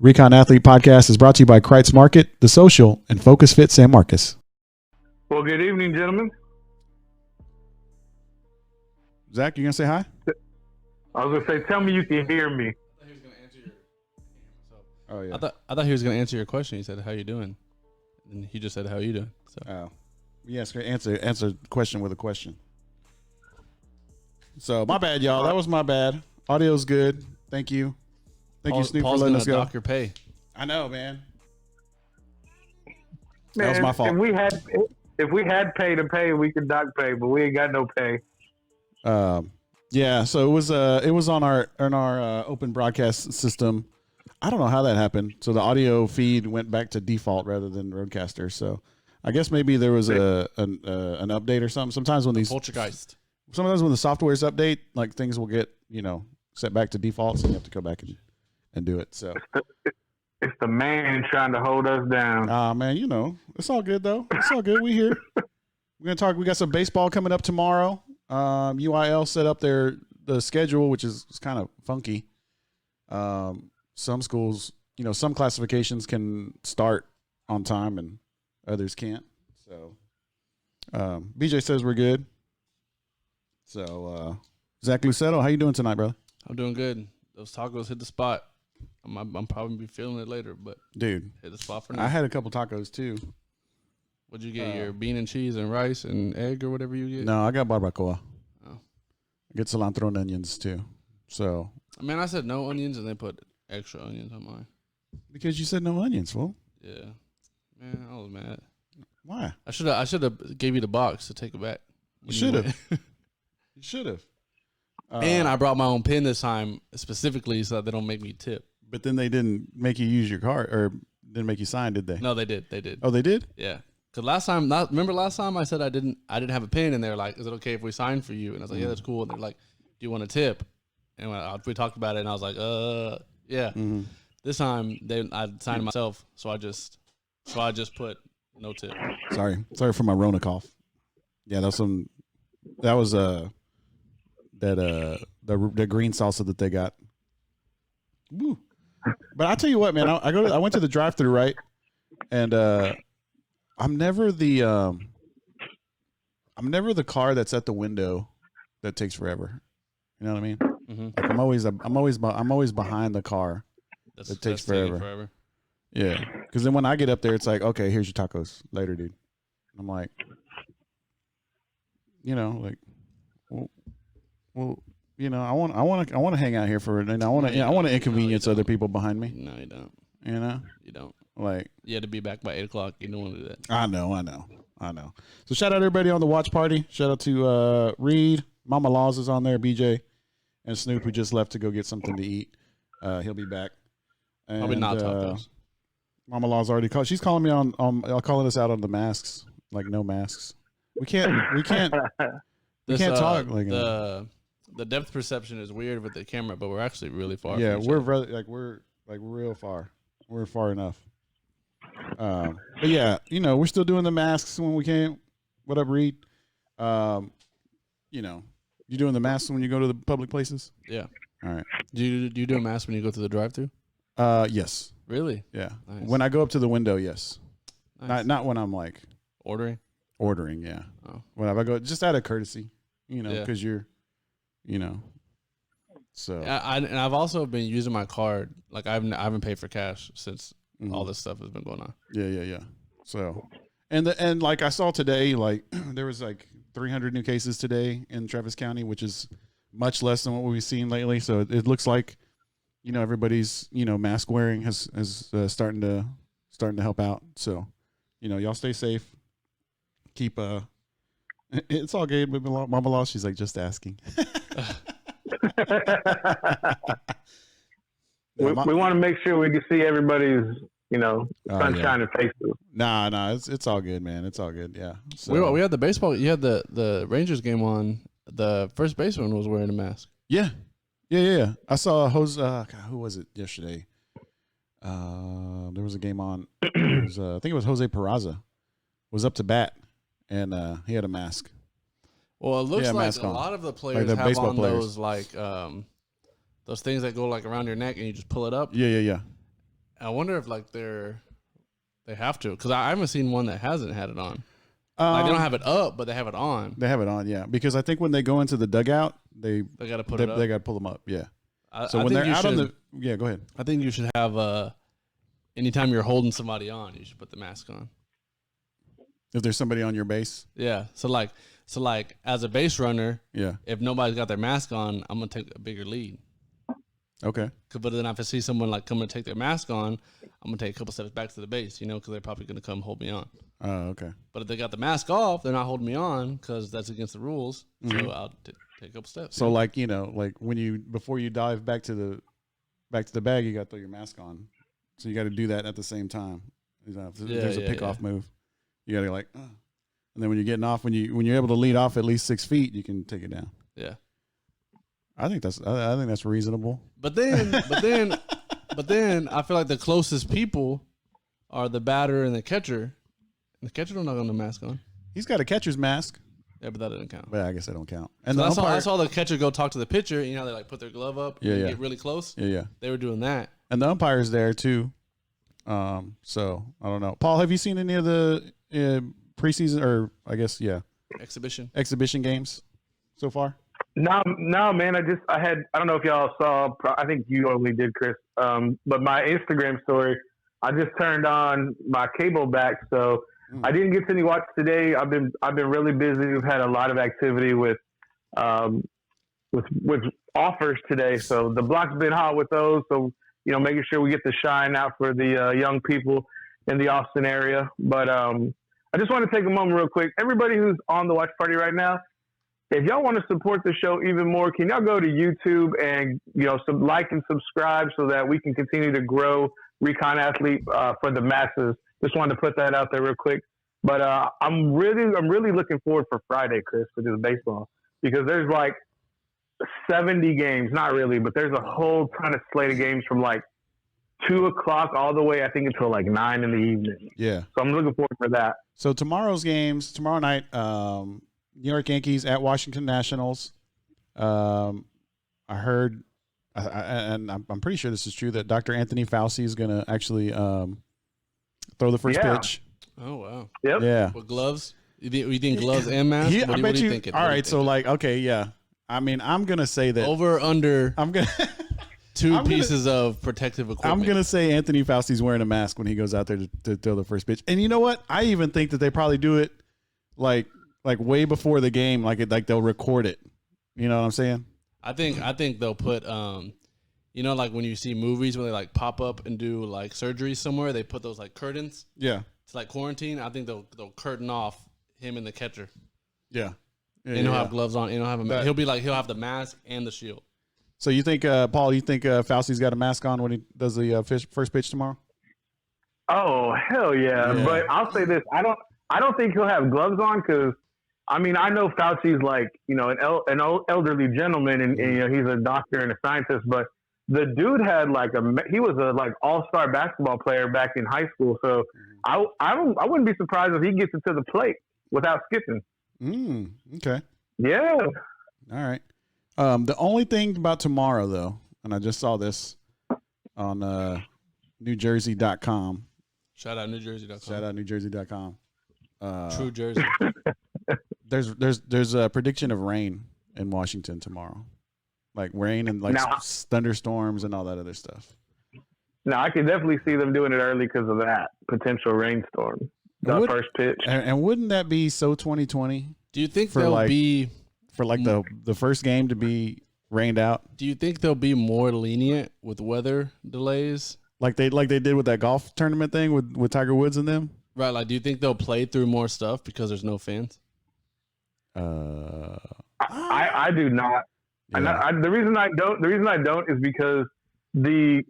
Recon Athlete Podcast is brought to you by Kreitz Market, The Social, and Focus Fit San Marcos. Well, good evening, gentlemen. Zach, you going to say hi? I was going to say, tell me you can hear me. Oh, yeah. I thought he was going to answer your question. He said, how you doing? And he just said, how you doing? So. Oh. Yes, answer the question with a question. So, my bad, y'all. That was my bad. Audio's good. Thank you. Thank you, Snoop, for letting us go. Dock your pay. I know, man. Man, that was my fault. If we had pay to pay, we could dock pay, but we ain't got no pay. Yeah. So it was on our open broadcast system. I don't know how that happened. So the audio feed went back to default rather than Roadcaster. So I guess maybe there was an update or something. Sometimes when Poltergeist. Sometimes when the softwares update, like things will get set back to default, so you have to go back and do it. So it's the man trying to hold us down. Man, it's all good though. It's all good. We here. We're gonna talk. We got some baseball coming up tomorrow. UIL set up the schedule, which is kind of funky. Some schools, some classifications can start on time and others can't. So BJ says we're good. So Zach Lucetto, how you doing tonight, brother? I'm doing good. Those tacos hit the spot. I'm probably be feeling it later, but dude, hit the spot for now. I had a couple tacos too. What'd you get? Your bean and cheese and rice and egg or whatever you get? No, I got barbacoa. Oh. I get cilantro and onions too. So I said no onions and they put extra onions on mine. Because you said no onions, fool. Yeah. Man, I was mad. Why? I should have gave you the box to take it back. You should have. You should have. And I brought my own pen this time specifically so that they don't make me tip. But then they didn't make you use your card or didn't make you sign, did they? No, they did. They did. Oh, they did? Yeah. Because remember last time I said I didn't have a pen and they're like, is it okay if we sign for you? And I was like, yeah, that's cool. And they're like, do you want a tip? And we talked about it and I was like, yeah. Mm-hmm. This time I signed it myself, so I just put no tip. Sorry for my Rona cough. Yeah, the green salsa that they got. Woo. But I tell you what, man, I went to the drive-thru, right? And I'm never the car that's at the window that takes forever. You know what I mean? Mm-hmm. Like I'm always behind the car that takes forever. Yeah, because then when I get up there, it's like, okay, here's your tacos later, dude. I'm like, I want to hang out here for it, and I want to inconvenience other people behind me. No, you don't. You don't. Like, you had to be back by 8 o'clock. You don't want to do that. I know. So shout out everybody on the watch party. Shout out to Reed, Mama Laws is on there, BJ, and Snoop, who just left to go get something to eat. He'll be back. And, probably not tacos. Mama Laws already called. She's calling me on calling us out on the masks, like no masks. We can't talk like the depth perception is weird with the camera, but we're actually really far. Yeah, we're real far. We're far enough. But yeah, we're still doing the masks when we can. What up, Reed? You doing the masks when you go to the public places? Yeah. All right. Do you do a mask when you go to the drive-thru? Yes. Really? Yeah. Nice. When I go up to the window, yes. Nice. Not when I'm like ordering, yeah. Oh. When I go, just out of courtesy, because you're, so. And I've also been using my card. Like I haven't paid for cash since all this stuff has been going on. Yeah. So, and like I saw today, like there was like 300 new cases today in Travis County, which is much less than what we've seen lately. So it looks like, everybody's, mask wearing has starting to help out. So, y'all stay safe. Keep it's all good. Mama Law, she's like, just asking. We want to make sure we can see everybody's, sunshine and faces. Nah, it's all good, man. It's all good. Yeah. So, we had the baseball. You had the Rangers game on. The first baseman was wearing a mask. Yeah. I saw Jose. Who was it yesterday? There was a game on. I think it was Jose Peraza. Was up to bat, and he had a mask. Well, it looks like a lot of the players the have on players. those those things that go like around your neck and you just pull it up. Yeah. I wonder if like they have to, because I haven't seen one that hasn't had it on. Like they don't have it up, but they have it on. They have it on, yeah. Because I think when they go into the dugout, they got to put it up. They got to pull them up, yeah. So I when think they're out on the, go ahead. I think you should have anytime you're holding somebody on, you should put the mask on. If there's somebody on your base, yeah. So like as a base runner, yeah. If nobody's got their mask on, I'm gonna take a bigger lead. Okay. But then if I see someone like coming to take their mask on, I'm gonna take a couple steps back to the base, because they're probably gonna come hold me on. Oh, okay. But if they got the mask off, they're not holding me on because that's against the rules. Mm-hmm. So I'll take a couple steps. So like like when before you dive back to the bag, you got to throw your mask on. So you got to do that at the same time. There's a pick-off move. You got to and then when you're getting off, when you're able to lead off at least 6 feet, you can take it down. Yeah, I think that's reasonable. But then I feel like the closest people are the batter and the catcher. And the catcher don't have a mask on. He's got a catcher's mask. Yeah, but that doesn't count. But I guess that don't count. And so I saw the catcher go talk to the pitcher. They like put their glove up. And get really close. Yeah. They were doing that. And the umpire's there too. So I don't know. Paul, have you seen any of the preseason or exhibition games so far? No, man. I don't know if y'all saw. I think you only did, Chris. But my Instagram story, I just turned on my cable back, so I didn't get any watch today. I've been really busy. We've had a lot of activity with offers today, so the block's been hot with those. So making sure we get the shine out for the young people in the Austin area. But I just want to take a moment real quick. Everybody who's on the watch party right now, if y'all want to support the show even more, can y'all go to YouTube and like and subscribe so that we can continue to grow Recon Athlete for the masses. Just wanted to put that out there real quick. But I'm really looking forward for Friday, Chris, for this baseball, because there's like 70 games, not really, but there's a whole ton of slate of games from like 2:00 all the way, I think, until like 9 in the evening. Yeah. So I'm looking forward for that. So tomorrow night, New York Yankees at Washington Nationals. I heard, and I'm pretty sure this is true, that Dr. Anthony Fauci is going to actually throw the first pitch. Oh, wow. Yep. Yeah. With gloves? You think gloves and mask? I bet you. Thinking? All right. So like, okay. Yeah. I mean, I'm going to say that. Over, under. I'm going to. Two pieces of protective equipment. I'm going to say Anthony Fauci's wearing a mask when he goes out there to throw the first pitch. And you know what? I even think that they probably do it like way before the game, like they'll record it. You know what I'm saying? I think they'll put like when you see movies where they like pop up and do like surgery somewhere, they put those like curtains. Yeah. It's like quarantine. I think they'll curtain off him and the catcher. Yeah. And he'll have gloves on. He'll have the mask and the shield. So you think, Paul? You think Fauci's got a mask on when he does the first pitch tomorrow? Oh hell yeah! But I'll say this: I don't think he'll have gloves on, because I mean I know Fauci's like an elderly gentleman, and he's a doctor and a scientist. But the dude had he was a all-star basketball player back in high school. So I wouldn't be surprised if he gets into the plate without skipping. Okay. Yeah. All right. The only thing about tomorrow, though, and I just saw this on NewJersey.com. Shout out NewJersey.com. Shout out NewJersey.com. True Jersey. There's a prediction of rain in Washington tomorrow, like rain and thunderstorms and all that other stuff. Now I could definitely see them doing it early because of that potential rainstorm. The first pitch. And wouldn't that be so 2020? Do you think there'll be for the first game to be rained out? Do you think they'll be more lenient with weather delays? Like they did with that golf tournament thing with Tiger Woods and them? Right. Like, do you think they'll play through more stuff because there's no fans? I do not. Yeah. And the reason I don't is because the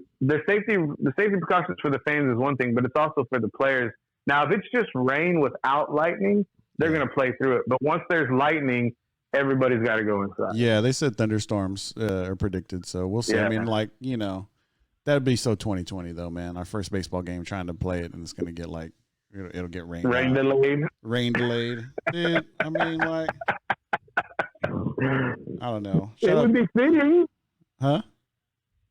safety precautions for the fans is one thing, but it's also for the players. Now, if it's just rain without lightning, they're going to play through it. But once there's lightning, everybody's got to go inside. Yeah, they said thunderstorms are predicted, so we'll see. Yeah. I mean, that'd be so 2020 though, man. Our first baseball game, trying to play it, and it's going to get it'll get rain. Rain delayed. Dude, I mean, I don't know. Would be fitting. Huh?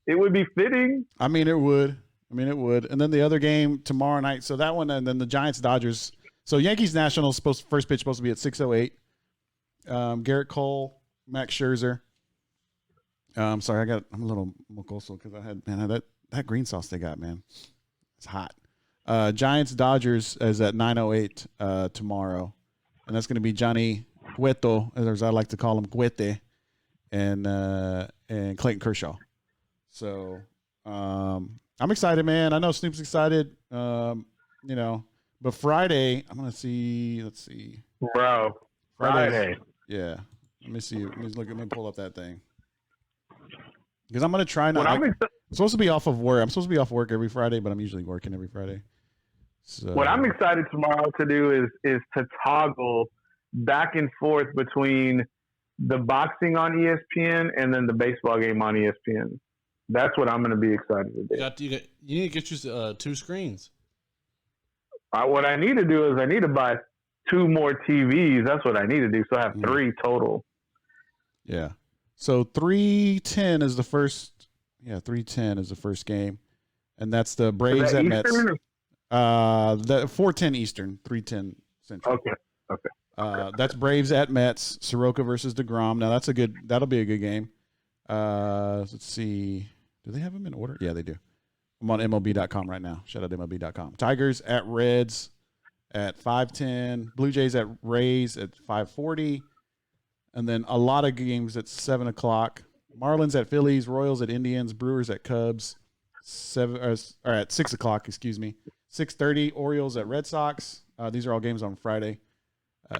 It would be fitting. I mean, it would. I mean, it would. And then the other game tomorrow night. So that one, and then the Giants Dodgers. So Yankees Nationals first pitch supposed to be at 6:08. Garrett Cole, Max Scherzer. Sorry, I'm a little mocoso because I had that green sauce they got, man. It's hot. Giants Dodgers is at 9:08 tomorrow, and that's going to be Johnny Cueto, as I like to call him, Cuete, and Clayton Kershaw. So I'm excited, man. I know Snoop's excited. But Friday I'm gonna see. Let's see, bro. Friday. Yeah. Let me see. Let me pull up that thing. Because I'm gonna try not. I'm supposed to be off of work. I'm supposed to be off work every Friday, but I'm usually working every Friday. So what I'm excited tomorrow to do is to toggle back and forth between the boxing on ESPN and then the baseball game on ESPN. That's what I'm going to be excited to do. You need to get you 2 screens. What I need to do is I need to buy 2 more TVs. That's what I need to do. So I have 3 total. Yeah. So 3:10 is the first. Yeah, 3:10 is the first game, and that's the Braves at Mets. The 4:10 Eastern, 3:10 Central. Okay. That's Braves at Mets. Soroka versus DeGrom. Now that'll be a good game. Let's see. Do they have them in order? Yeah, they do. I'm on MLB.com right now. Shout out to MLB.com. Tigers at Reds at 5:10. Blue Jays at Rays at 5:40. And then a lot of games at 7 o'clock. Marlins at Phillies. Royals at Indians. Brewers at Cubs. At 6 o'clock, excuse me. 6:30. Orioles at Red Sox. These are all games on Friday.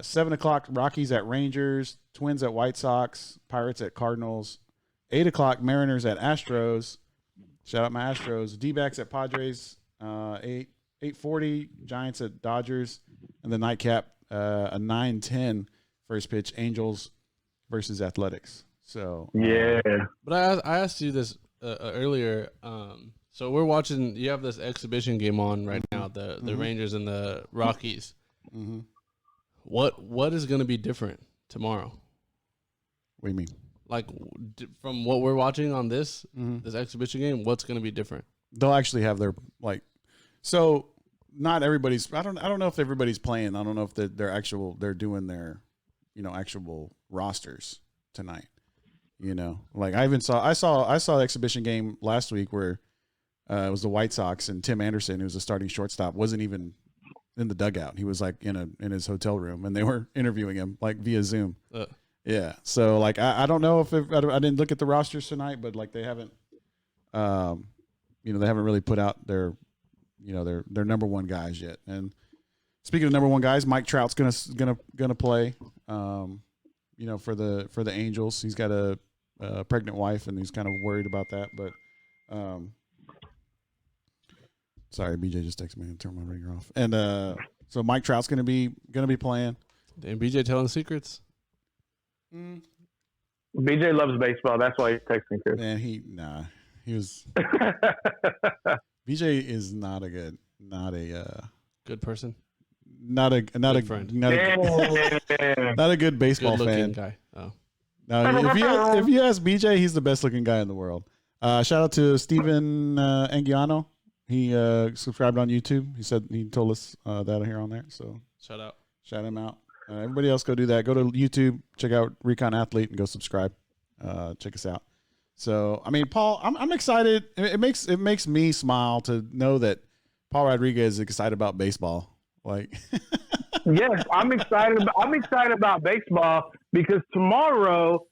7 o'clock. Rockies at Rangers. Twins at White Sox. Pirates at Cardinals. 8 o'clock. Mariners at Astros. Shout out my Astros. D-backs at Padres. 8:40. Giants at Dodgers. And the nightcap, a 9:10 first pitch. Angels versus Athletics. So yeah. But I asked you this earlier. So we're watching. You have this exhibition game on right now. The Rangers and the Rockies. Mm-hmm. What is going to be different tomorrow? What do you mean? Like from what we're watching on this exhibition game, what's going to be different? They'll actually have their so not everybody's. I don't know if everybody's playing. I don't know if they're doing their actual rosters tonight. I saw the exhibition game last week where it was the White Sox, and Tim Anderson, who's a starting shortstop, wasn't even in the dugout. He was in his hotel room, and they were interviewing him via Zoom. Yeah. So I don't know if I didn't look at the rosters tonight, but they haven't, they haven't really put out their number one guys yet. And speaking of number one guys, Mike Trout's gonna play, for the Angels. He's got a pregnant wife, and he's kind of worried about that. But sorry, BJ just texted me and turned my ringer off. And so Mike Trout's gonna be playing. And BJ telling secrets. BJ loves baseball. That's why he's texting Chris. Man, he was. BJ is not a good person. Not a friend. Not a good baseball fan. Guy. Oh. No, if you ask BJ, he's the best looking guy in the world. Shout out to Steven Anguiano. He subscribed on YouTube. He told us that here on there. So shout him out. Everybody else go do that. Go to YouTube, check out Recon Athlete, and go subscribe. Check us out. So, I mean, Paul, I'm excited. It makes me smile to know that Paul Rodriguez is excited about baseball. Yes, I'm excited. I'm excited about baseball because tomorrow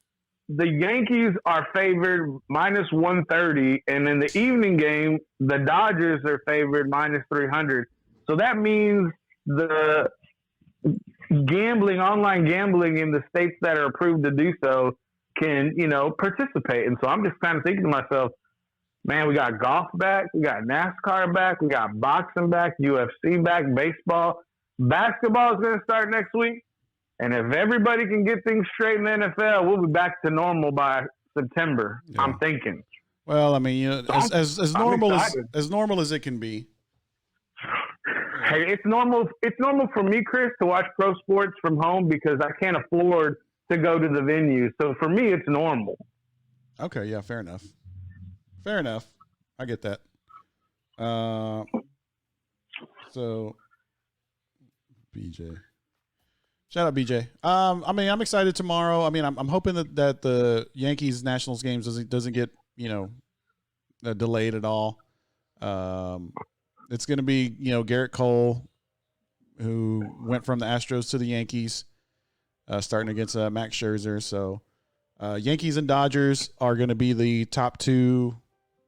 the Yankees are favored -130, and in the evening game, the Dodgers are favored -300. So that means the online gambling in the states that are approved to do so can, participate. And so I'm just kind of thinking to myself, man, we got golf back, we got NASCAR back, we got boxing back, UFC back, baseball. Basketball is going to start next week. And if everybody can get things straight in the NFL, we'll be back to normal by September. Yeah. I'm thinking. Well, I mean, as normal as it can be. Hey, it's normal. It's normal for me, Chris, to watch pro sports from home because I can't afford to go to the venue. So for me, it's normal. Okay, yeah, fair enough. I get that. So BJ. Shout out BJ. I mean, I'm excited tomorrow. I mean, I'm hoping that the Yankees Nationals games doesn't get, delayed at all. It's going to be, Garrett Cole, who went from the Astros to the Yankees, starting against Max Scherzer. So Yankees and Dodgers are going to be the top two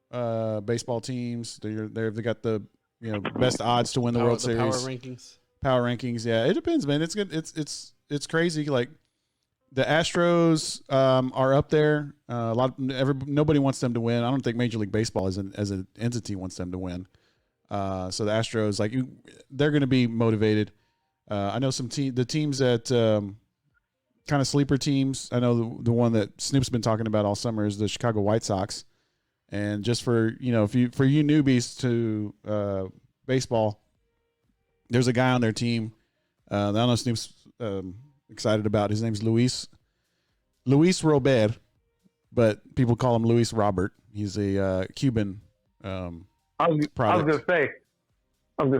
baseball teams. They've got the best odds to win the World Series. Power rankings. Yeah, it depends, man. It's good. It's crazy. Like the Astros are up there. Nobody wants them to win. I don't think Major League Baseball as an entity wants them to win. So the Astros, they're going to be motivated. I know the teams that kind of sleeper teams. I know the one that Snoop's been talking about all summer is the Chicago White Sox. And just for you newbies to baseball, there's a guy on their team. I don't know Snoop's excited about. His name's Luis Robert, but people call him Luis Robert. He's a Cuban. I was gonna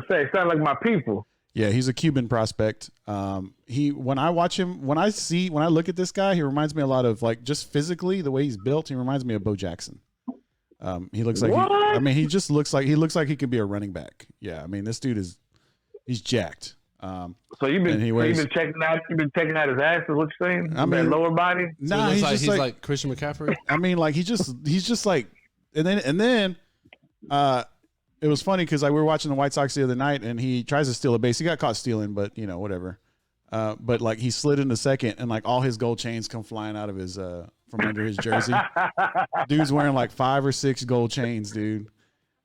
say, sound like my people. Yeah, he's a Cuban prospect. When I look at this guy, he reminds me a lot of just physically the way he's built. He reminds me of Bo Jackson. He looks like he just looks like he could be a running back. Yeah, I mean this dude he's jacked. So you've been checking out his ass. Is what you're saying? I mean, lower body. No, he's just like Christian McCaffrey. I mean, he's just like, and then it was funny because we were watching the White Sox the other night, and he tries to steal a base. He got caught stealing, but whatever. But he slid into second, and all his gold chains come flying out of his from under his jersey. Dude's wearing 5 or 6 gold chains, dude.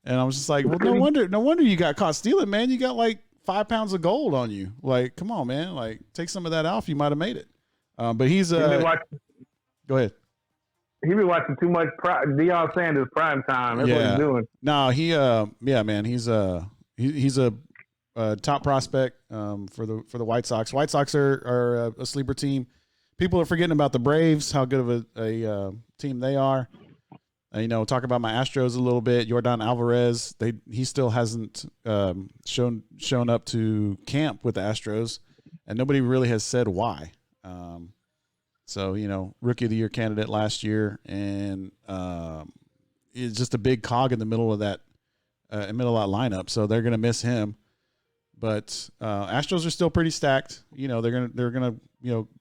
And I was just like, well, no wonder you got caught stealing, man. You got 5 pounds of gold on you. Come on, man. Take some of that off. You might have made it. But he's go ahead. He been watching too much Deion Sanders prime time. That's what he's doing. No, man. He's a top prospect for the White Sox. White Sox are a sleeper team. People are forgetting about the Braves, how good of a team they are. Talk about my Astros a little bit. Yordan Alvarez, he still hasn't shown up to camp with the Astros, and nobody really has said why. So Rookie of the Year candidate last year, and is just a big cog in the middle of that lineup. So they're gonna miss him. But Astros are still pretty stacked. They're gonna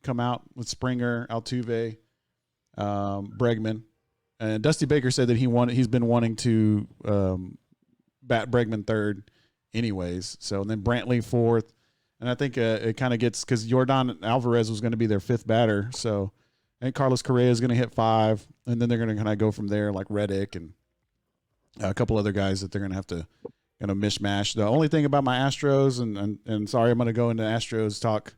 come out with Springer, Altuve, Bregman. And Dusty Baker said that he's been wanting to bat Bregman third anyways. So and then Brantley fourth. And I think it kind of gets because Yordan Alvarez was going to be their 5th batter. So I think Carlos Correa is going to hit 5. And then they're going to kind of go from there like Reddick and a couple other guys that they're going to have to mishmash. The only thing about my Astros, and sorry, I'm going to go into Astros talk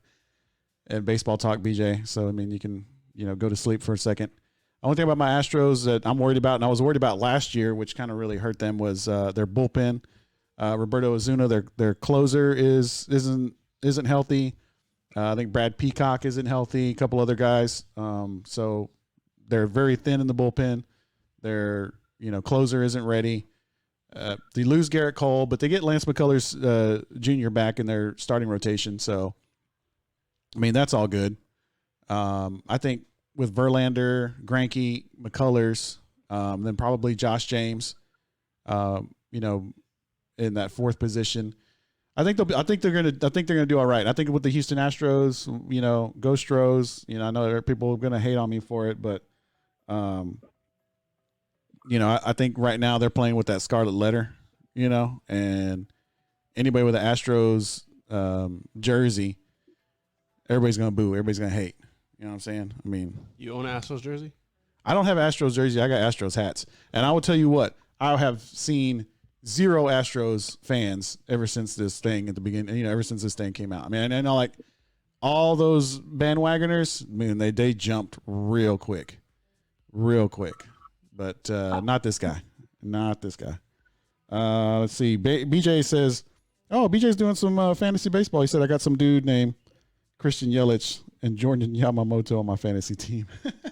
and baseball talk, BJ. So, I mean, you can, go to sleep for a second. The only thing about my Astros that I'm worried about, and I was worried about last year, which kind of really hurt them, was their bullpen. Roberto Ozuna, their closer isn't healthy. I think Brad Peacock isn't healthy. A couple other guys. So they're very thin in the bullpen. Their closer isn't ready. They lose Garrett Cole, but they get Lance McCullers Jr. back in their starting rotation. So, I mean, that's all good. I think with Verlander, Greinke, McCullers, then probably Josh James, in that 4th position. I think they're gonna do all right. I think with the Houston Astros, go Stros. I know people are gonna hate on me for it, but I think right now they're playing with that scarlet letter, and anybody with the Astros jersey, everybody's gonna boo, everybody's gonna hate. You know what I'm saying? I mean, you own an Astros jersey? I don't have Astros jersey. I got Astros hats, and I will tell you what, I have seen 0 Astros fans ever since this thing at the beginning, ever since this thing came out. I mean, I know all those bandwagoners, I mean, they jumped real quick. But not this guy. Let's see. BJ says, BJ's doing some fantasy baseball. He said, I got some dude named Christian Yelich and Jordan Yamamoto on my fantasy team.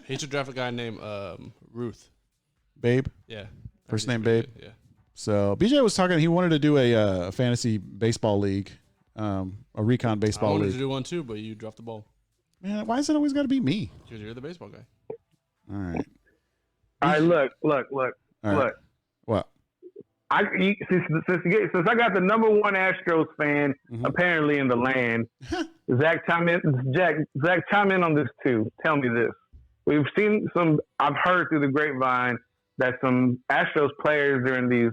He should draft a guy named Ruth. Babe? Yeah. First name Babe? Yeah. So BJ was talking. He wanted to do a fantasy baseball league, a recon baseball I wanted league. to do one too, but you dropped the ball. Man, why is it always got to be me? Because you're the baseball guy. All right. All right, look. All right. What? Since I got the number one Astros fan apparently in the land, Zach, chime in on this too. Tell me this. We've seen I've heard through the grapevine that some Astros players during these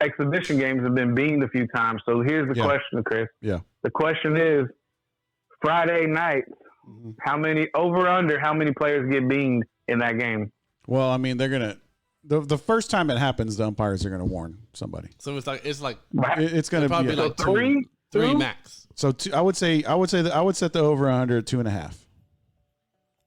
exhibition games have been beamed a few times. So here's the question, Chris. Yeah. The question is, Friday night, how many players get beamed in that game? Well, I mean, they're going to, the first time it happens, the umpires are going to warn somebody. So it's like it's going to probably be like three max. So I would set the over under at 2.5.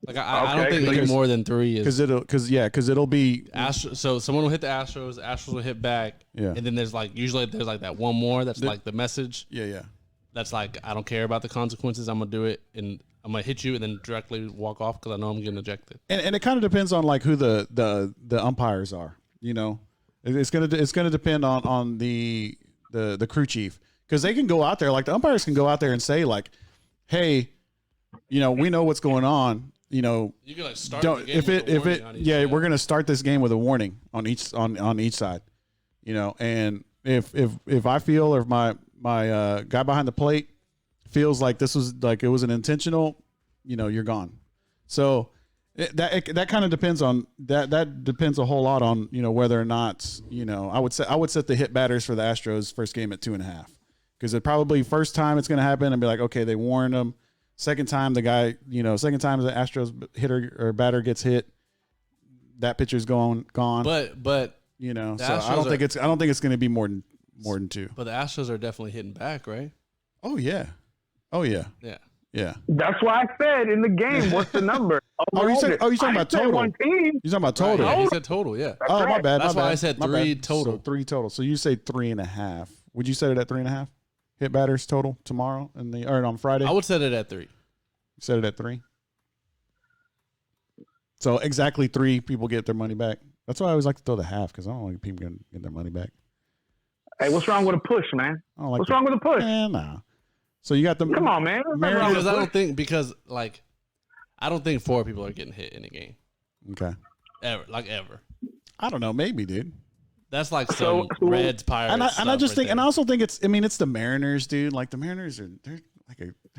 Like I don't think any more than 3 is because it'll be So someone will hit the Astros will hit back, and then there's usually that one more that's like the message. Yeah. That's like, I don't care about the consequences. I'm gonna do it, and I'm gonna hit you, and then directly walk off because I know I'm getting ejected. And it kind of depends on like who the umpires are. You know, it's gonna depend on the crew chief, because they can go out there, like the umpires can go out there and say like, hey, we know what's going on. You can start the game we're gonna start this game with a warning on each side. And if I feel, or if my guy behind the plate feels like this was like it was an intentional, you're gone. So that kind of depends on that depends a whole lot on whether or not I would set the hit batters for the Astros first game at 2.5, because it probably first time it's gonna happen and be like, okay, they warned them. Second time the Astros hitter or batter gets hit, that pitcher's gone. But so I don't think it's going to be more than 2. But the Astros are definitely hitting back, right? Oh yeah. Yeah. That's why I said in the game, what's the number? You're talking about total. One team. You're talking about total. Right, he said total, yeah. Oh, my bad. That's why I said 3 bad. total. So 3 total. So you say 3.5. Would you set it at 3.5? Hit batters total tomorrow or on Friday? I would set it at 3. Set it at 3. So exactly 3 people get their money back. That's why I always like to throw the half, because I don't like people get their money back. Hey, what's wrong with a push, man? What's wrong with a push? Nah. So you got the come on, man. Because I don't think 4 people are getting hit in a game. Okay. Ever. I don't know. Maybe, dude. That's like some Reds Pirates. And I just think, and I also think it's the Mariners, dude. Like the Mariners they're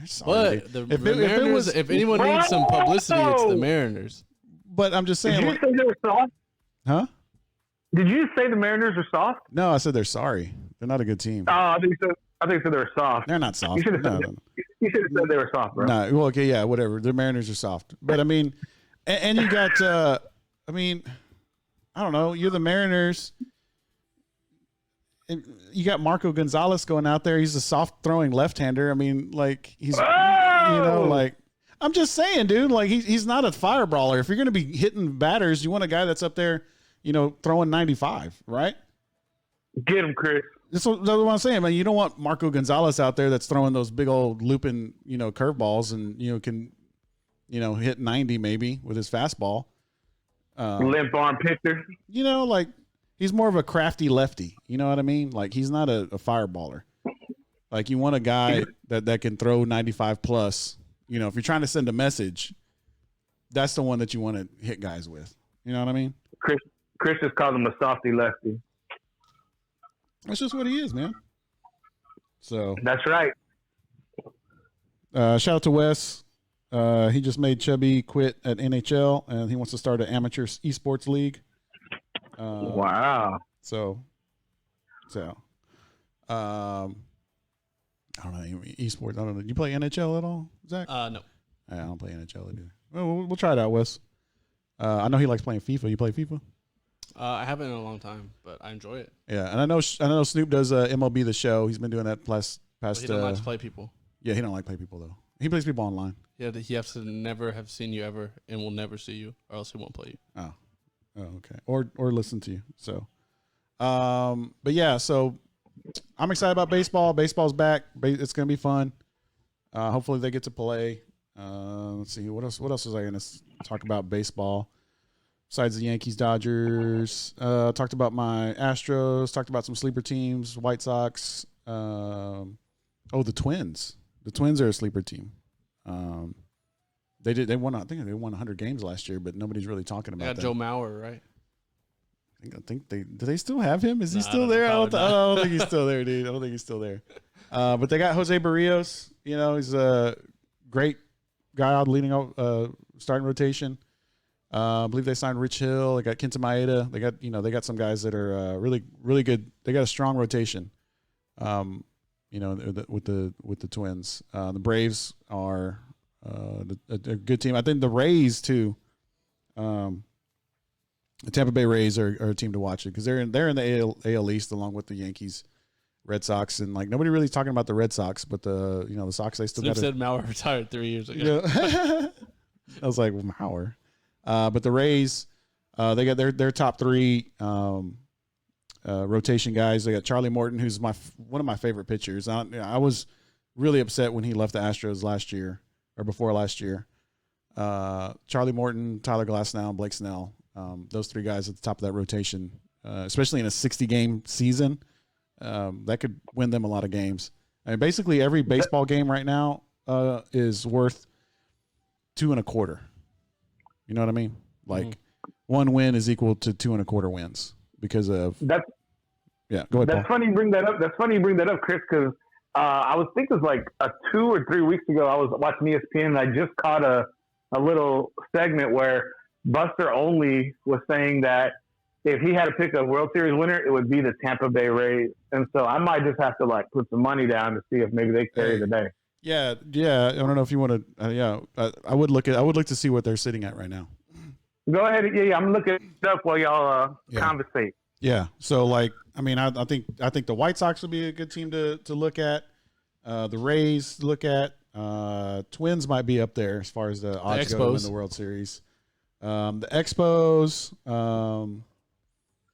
sorry. But the Mariners, if anyone needs some publicity, it's the Mariners. But I'm just saying. Did you say they were soft? Huh? Did you say the Mariners are soft? No, I said they're sorry. They're not a good team. Oh, I think you said they were soft. They're not soft. You should have said they were soft, bro. No, well, okay, yeah, whatever. The Mariners are soft, but I mean, and you got, I don't know. You're the Mariners. And you got Marco Gonzalez going out there. He's a soft throwing left-hander. I mean, like he's, like I'm just saying, dude. Like he's not a fire brawler. If you're going to be hitting batters, you want a guy that's up there, throwing 95, right? Get him, Chris. That's what I'm saying, man. You don't want Marco Gonzalez out there that's throwing those big old looping, curveballs and can, hit 90 maybe with his fastball. Limp arm pitcher. Like. He's more of a crafty lefty. You know what I mean? Like he's not a fireballer. Like you want a guy that can throw 95 plus. If you're trying to send a message, that's the one that you want to hit guys with. You know what I mean? Chris just called him a softy lefty. That's just what he is, man. So that's right. Shout out to Wes. He just made Chubby quit at NHL, and he wants to start an amateur esports league. Wow. So, I don't know esports. I don't know. You play NHL at all, Zach? No. I don't play NHL either. Well, we'll try it out, Wes. I know he likes playing FIFA. You play FIFA? I haven't in a long time, but I enjoy it. Yeah, and I know Snoop does MLB The Show. He's been doing that past. He don't like to play people. Yeah, he don't like play people though. He plays people online. Yeah, he has to never have seen you ever, and will never see you, or else he won't play you. Oh, okay. Or listen to you. So, but yeah, so I'm excited about baseball. Baseball's back. It's going to be fun. Hopefully they get to play. Let's see. What else was I going to talk about baseball? besides the Yankees, Dodgers. Talked about my Astros. Talked about some sleeper teams, White Sox. The Twins. The Twins are a sleeper team. They won. I think they won 100 games last year, but nobody's really talking about that. Joe Mauer, right? I think do they still have him? Is he still there? I don't think he's still there, dude. I don't think he's still there. But they got Jose Barrios. You know, he's a great guy out leading out starting rotation. I believe they signed Rich Hill. They got Kenta Maeda. They got some guys that are really, really good. They got a strong rotation. With the Twins. The Braves are a good team. I think the Rays too. The Tampa Bay Rays are a team to watch because they're in the AL East along with the Yankees, Red Sox, and like nobody really talking about the Red Sox, but the Sox they still got. Said Mauer retired 3 years ago. Yeah. I was like Mauer, but the Rays, they got their top three rotation guys. They got Charlie Morton, who's one of my favorite pitchers. I was really upset when he left the Astros last year or before last year. Charlie Morton, Tyler Glasnow, and Blake Snell. Those three guys at the top of that rotation, especially in a 60-game season, that could win them a lot of games. I mean, basically every baseball game right now is worth 2.25. You know what I mean? Like one win is equal to 2.25 wins because of that. Yeah, go ahead. That's funny you bring that up. That's funny you bring that up, Chris, because I was thinking it was like 2 or 3 weeks ago. I was watching ESPN and I just caught a little segment where Buster Olney was saying that if he had to pick a World Series winner, it would be the Tampa Bay Rays. And so I might just have to like put some money down to see if maybe they carry the day. Yeah. I don't know if you want to. I would look to see what they're sitting at right now. Go ahead. Yeah. I'm looking it up while y'all conversate. Yeah. So like, I mean, I think the White Sox would be a good team to look at. The Rays to look at. Twins might be up there as far as the odds go to win the World Series. The Expos,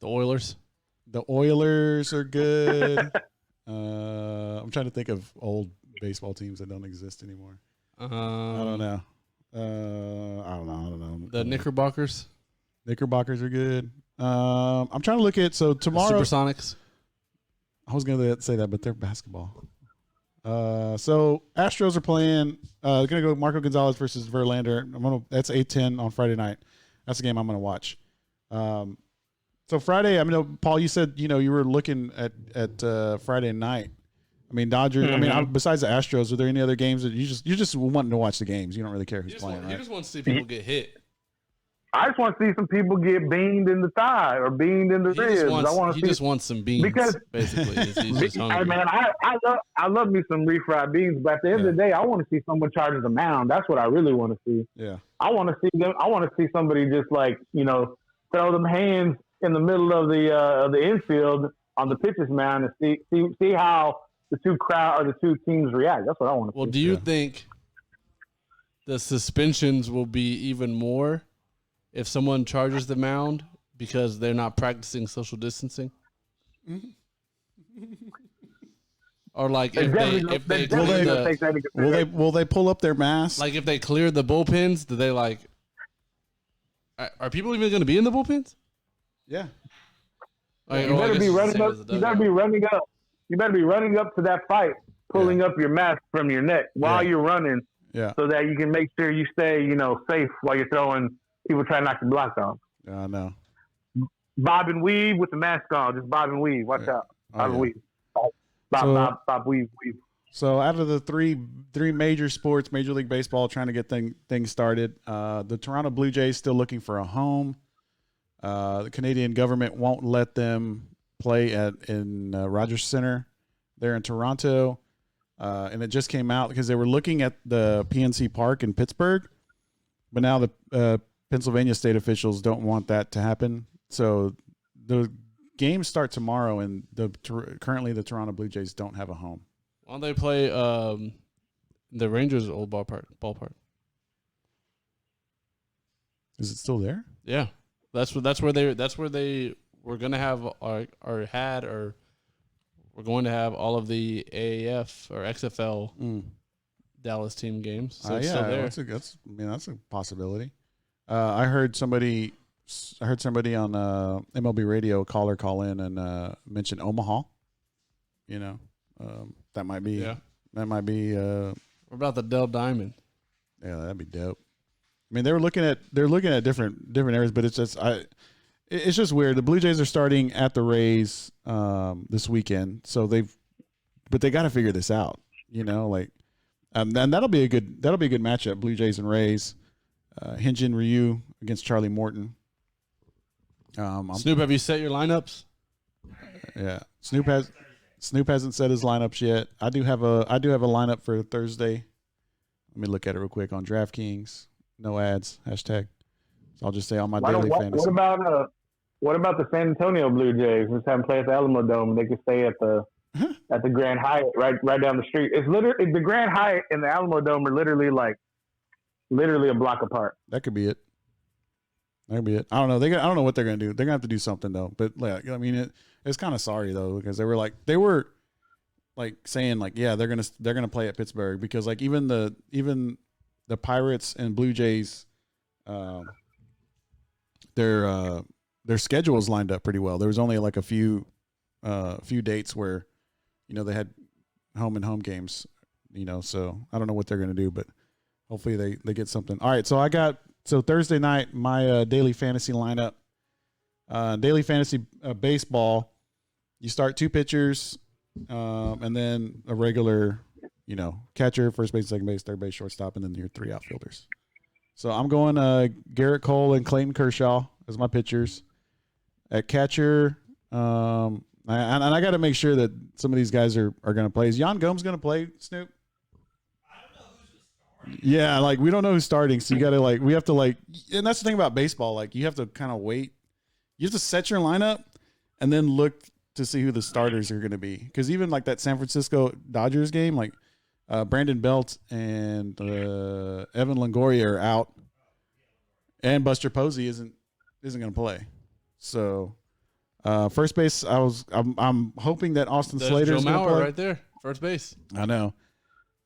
the Oilers. The Oilers are good. I'm trying to think of old baseball teams that don't exist anymore. I don't know. I don't know. The Knickerbockers. Knickerbockers are good. I'm trying to look at tomorrow. Supersonics. I was going to say that, but they're basketball. So Astros are playing. Going to go Marco Gonzalez versus Verlander. That's 8:10 on Friday night. That's the game I'm going to watch. So Friday, I mean, Paul, you said you were looking at Friday night. I mean, Dodgers. Mm-hmm. I mean, besides the Astros, are there any other games that you just wanting to watch the games? You don't really care who's playing, right? You just want to see people get hit. I just want to see some people get beamed in the thigh or beamed in the ribs. He just wants some beans, because, basically. He's just hungry. Man, I love me some refried beans, but at the end of the day, I want to see someone charge the mound. That's what I really want to see. Yeah, I want to see them. I want to see somebody just like throw them hands in the middle of the infield on the pitcher's mound and see how the two teams react. That's what I want to see. Well, do you think the suspensions will be even more if someone charges the mound because they're not practicing social distancing? Or like will they pull up their masks? Like if they clear the bullpens, do they like? Are people even going to be in the bullpens? Yeah. You better be running up. You better be running up. You better be running up to that fight, pulling up your mask from your neck while you're running, so that you can make sure you stay, safe while you're throwing. People try to knock your block off. I know. Bob and weave with the mask on. Just bob and weave. Watch out. Bob and weave. Bob, weave. So out of the three major sports, Major League Baseball trying to get things started. The Toronto Blue Jays still looking for a home. The Canadian government won't let them play in Rogers Center there in Toronto. And it just came out because they were looking at the PNC Park in Pittsburgh. But now the Pennsylvania state officials don't want that to happen. So the games start tomorrow, and currently the Toronto Blue Jays don't have a home. Why don't they play the Rangers' old ballpark? Is it still there? Yeah, that's where they were gonna have or we're going to have all of the AAF or XFL Dallas team games. So it's still there. That's a possibility. I heard somebody I heard somebody on MLB radio call in and mention Omaha. You know, that might be. Yeah. That might be. What about the Dell Diamond? Yeah, that'd be dope. I mean, they're looking at different areas, but it's just weird. The Blue Jays are starting at the Rays this weekend, so they got to figure this out. You know, like, and that'll be a good matchup. Blue Jays and Rays. Hyunjin Ryu against Charlie Morton. Snoop, have you set your lineups? Yeah, Snoop hasn't set his lineups yet. I do have a lineup for Thursday. Let me look at it real quick on DraftKings. No ads. Hashtag. So I'll just say on my daily fantasy. What about the San Antonio Blue Jays? Just have them play at the Alamo Dome. They could stay at the Grand Hyatt right down the street. It's literally the Grand Hyatt and the Alamo Dome are literally a block apart. That could be it. I don't know. I don't know what they're gonna do. They're gonna have to do something though. But like, I mean, it's kind of sorry though, because they were saying like, yeah, they're gonna play at Pittsburgh, because like even the Pirates and Blue Jays, their schedule is lined up pretty well. There was only like a few dates where, you know, they had home and home games, you know. So I don't know what they're gonna do, but hopefully they get something. All right, so Thursday night, my daily fantasy lineup, daily fantasy baseball. You start 2 pitchers, and then a regular, you know, catcher, first base, second base, third base, shortstop, and then your 3 outfielders. So I'm going Garrett Cole and Clayton Kershaw as my pitchers. At catcher, and I got to make sure that some of these guys are going to play. Is Jan Gomes going to play, Snoop? Yeah, like we don't know who's starting, so you got to we have to and that's the thing about baseball. Like you have to kind of wait. You have to set your lineup and then look to see who the starters are going to be. Because even like that San Francisco Dodgers game, like Brandon Belt and Evan Longoria are out, and Buster Posey isn't going to play. So first base, I'm hoping that Austin Slater is going to play right there, first base. I know.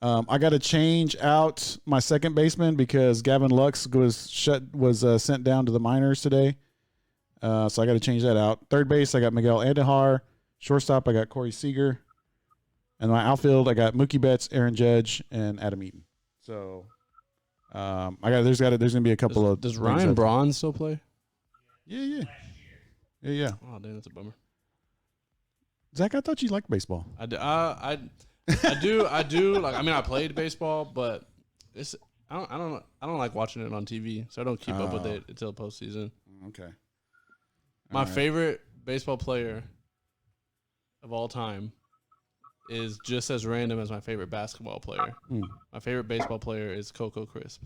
I got to change out my second baseman because Gavin Lux was sent down to the minors today. So I got to change that out. Third base, I got Miguel Andujar. Shortstop, I got Corey Seager. And my outfield, I got Mookie Betts, Aaron Judge, and Adam Eaton. So there's gonna be a couple of. Does Ryan Braun still play? Yeah. Oh, damn, that's a bummer. Zach, I thought you liked baseball. I do. Like, I mean, I played baseball, but I don't like watching it on TV, so I don't keep up with it until postseason. Okay. My favorite baseball player of all time is just as random as my favorite basketball player. My favorite baseball player is Coco Crisp.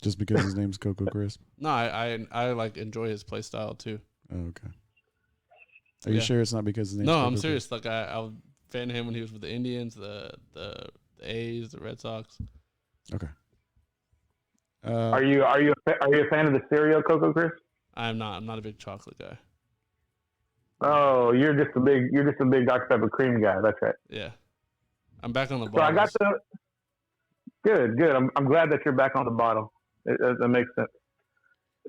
Just because his name's Coco Crisp? No, I like enjoy his play style too. Oh, okay. Are you sure it's not because his name's No, Coco I'm serious. Crisp? Like I was a fan of him when he was with the Indians, the A's, the Red Sox. Okay. Are you a fan of the cereal Coco Crisp? I'm not a big chocolate guy. Oh, you're just a big Dr. Pepper cream guy. That's right. Yeah, I'm back on the bottle. So I got good. I'm glad that you're back on the bottle. That makes sense.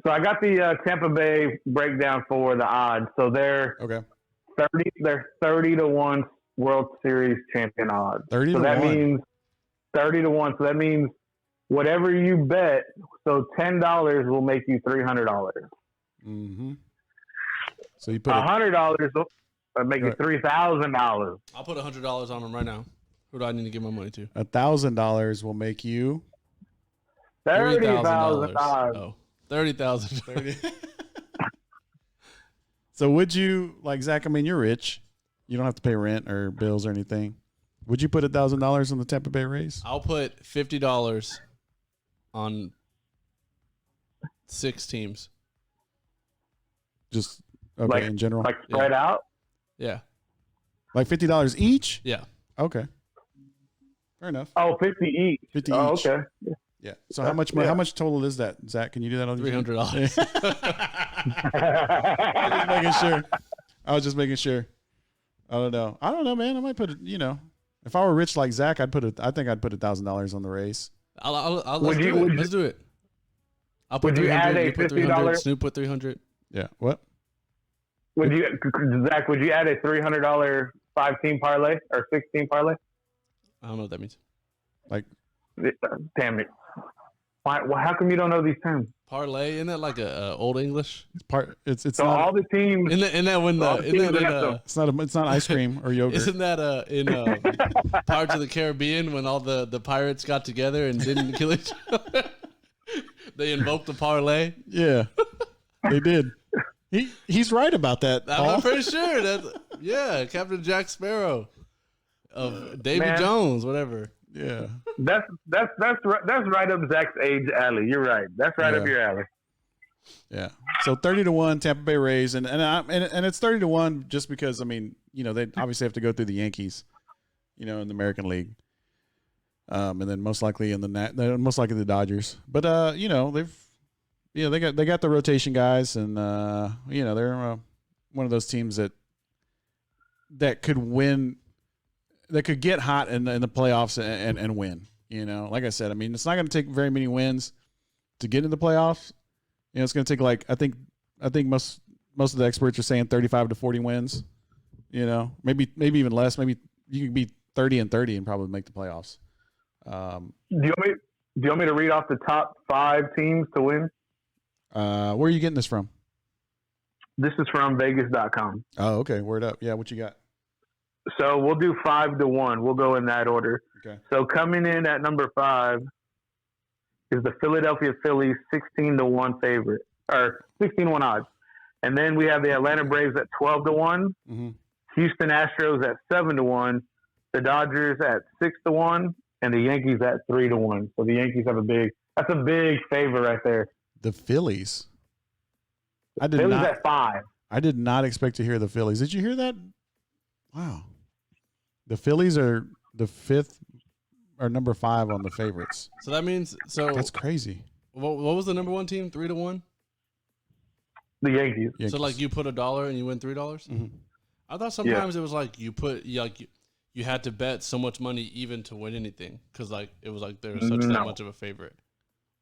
So I got the Tampa Bay breakdown for the odds. So they're 30 to 1 World Series champion odds. 30 so to that 1. means 30 to 1. So that means whatever you bet. So $10 will make you $300. Mm-hmm. So you put $100 will make you $3,000. I'll put $100 on him right now. Who do I need to give my money to? $1,000 will make you $30,000. Oh, $30,000. So would you, like, Zach, I mean, you're rich. You don't have to pay rent or bills or anything. Would you put $1,000 on the Tampa Bay Rays? I'll put $50 on 6 teams. Just okay, in general? Like spread out? Yeah. Like $50 each? Yeah. Okay. Fair enough. Oh, 50 each. 50 each. Okay. Yeah. So how much total is that, Zach? Can you do that on $300? I was just making sure. I don't know, man. I might put it, if I were rich like Zach, I think I'd put $1,000 on the race. Let's do it. I'll put Would you add 300. a You put $50? 300. Snoop put 300. Yeah. What? Zach, would you add a $300 5-team parlay or 6-team parlay? I don't know what that means. Like, damn it! Why? How come you don't know these terms? Parlay, isn't that like a old English? It's So not. all the teams. Isn't that when It's not ice cream or yogurt. Isn't that in Pirates of the Caribbean when all the pirates got together and didn't kill each other? They invoked the parlay. Yeah, they did. He's right about that. I'm pretty sure that. Captain Jack Sparrow of Davy Man. Jones, whatever. Yeah, That's right up Zach's age alley. You're right. That's right up your alley. yeah. So 30-1 Tampa Bay Rays, and it's 30-1 just because they obviously have to go through the Yankees, in the American League, and then most likely the Dodgers. But they got the rotation guys, and they're one of those teams that could win. That could get hot in the playoffs and win. Like I said, it's not going to take very many wins to get in the playoffs. It's going to take I think most of the experts are saying 35 to 40 wins. Maybe even less. Maybe you could be 30-30 and probably make the playoffs. Do you want me to read off the top 5 teams to win? Where are you getting this from? This is from Vegas.com. Oh, okay. Word up. Yeah, what you got? So we'll do 5-1. We'll go in that order. Okay. So coming in at number 5 is the Philadelphia Phillies, 16-1 favorite, or 16-1 odds. And then we have the Atlanta Braves at 12-1, Houston Astros at 7-1, the Dodgers at 6-1, and the Yankees at 3-1. So the Yankees have that's a big favor right there. The Phillies. Phillies at 5. I did not expect to hear the Phillies. Did you hear that? Wow. The Phillies are the 5th or number 5 on the favorites. So that means that's crazy. What was the number 1 team? 3-1. The Yankees. Yankees. So you put $1 and you win $3. Mm-hmm. I thought sometimes it was you had to bet so much money even to win anything because it was there was that much of a favorite.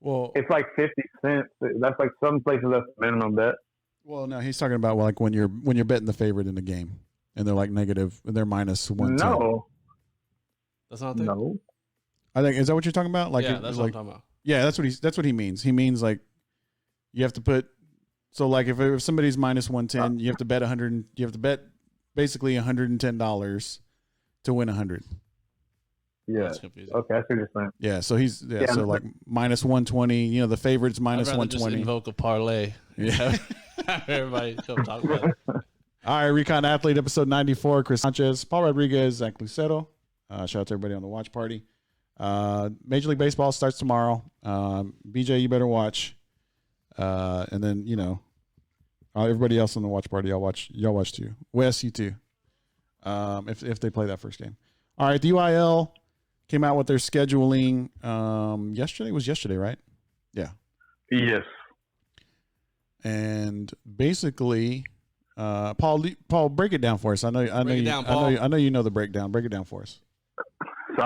Well, it's like 50 cents. That's like some places that's the minimum bet. Well, no, he's talking about when you're betting the favorite in the game and they're negative, they're minus 110. No, that's not the thing. No, I think is that what you're talking about? Yeah, that's what I'm talking about. Yeah, that's what he means. He means you have to put. So if somebody's minus 110, you have to bet 100. You have to bet basically $110 to win 100. Yeah. That's confusing. Okay, I see what you're saying. Yeah. So he's minus 120. The favorite's minus 120. Just invoke a parlay. Yeah. Everybody come talk about it. All right, Recon Athlete, episode 94. Chris Sanchez, Paul Rodriguez, Zach Lucero. Shout out to everybody on the watch party. Major League Baseball starts tomorrow. BJ, you better watch. And then everybody else on the watch party, y'all watch too. Wes, you too. If they play that first game. All right, the UIL came out with their scheduling yesterday. It was yesterday, right? Yeah. Yes. And basically, Paul, break it down for us. I know you know the breakdown. Break it down for us. So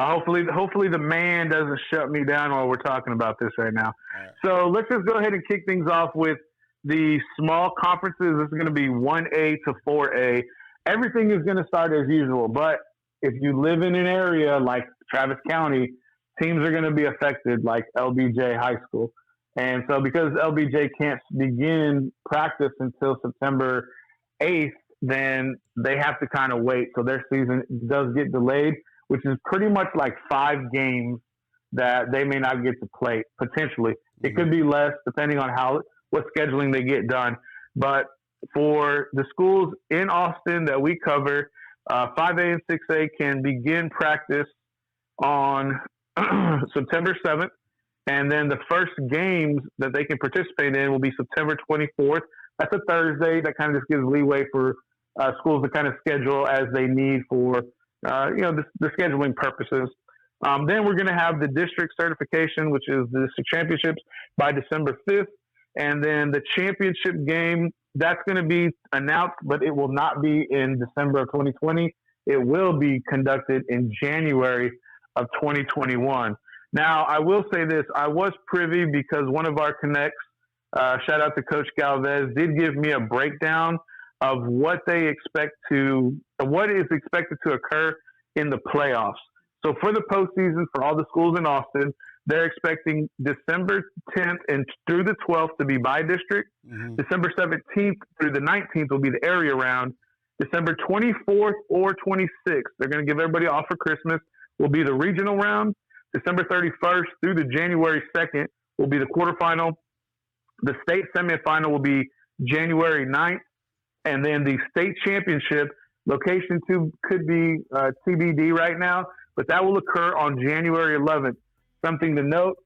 hopefully the man doesn't shut me down while we're talking about this right now. Right. So let's just go ahead and kick things off with the small conferences. This is going to be 1A to 4A. Everything is going to start as usual, but if you live in an area like Travis County, teams are going to be affected, like LBJ High School. And so because LBJ can't begin practice until September 8th, then they have to kind of wait. So their season does get delayed, which is pretty much like 5 games that they may not get to play, potentially. Mm-hmm. It could be less depending on what scheduling they get done. But for the schools in Austin that we cover, 5A and 6A can begin practice on September 7th. And then the first games that they can participate in will be September 24th. That's a Thursday. That kind of just gives leeway for schools to kind of schedule as they need for, the scheduling purposes. Then we're going to have the district certification, which is the district championships, by December 5th. And then the championship game, that's going to be announced, but it will not be in December of 2020. It will be conducted in January of 2021. Now, I will say this. I was privy because one of our connects shout out to Coach Galvez, did give me a breakdown of what is expected to occur in the playoffs. So for the postseason, for all the schools in Austin, they're expecting December 10th and through the 12th to be by district. Mm-hmm. December 17th through the 19th will be the area round. December 24th or 26th, they're going to give everybody off for Christmas, will be the regional round. December 31st through the January 2nd will be the quarterfinal. The state semifinal will be January 9th. And then the state championship, location 2 could be TBD right now, but that will occur on January 11th. Something to note,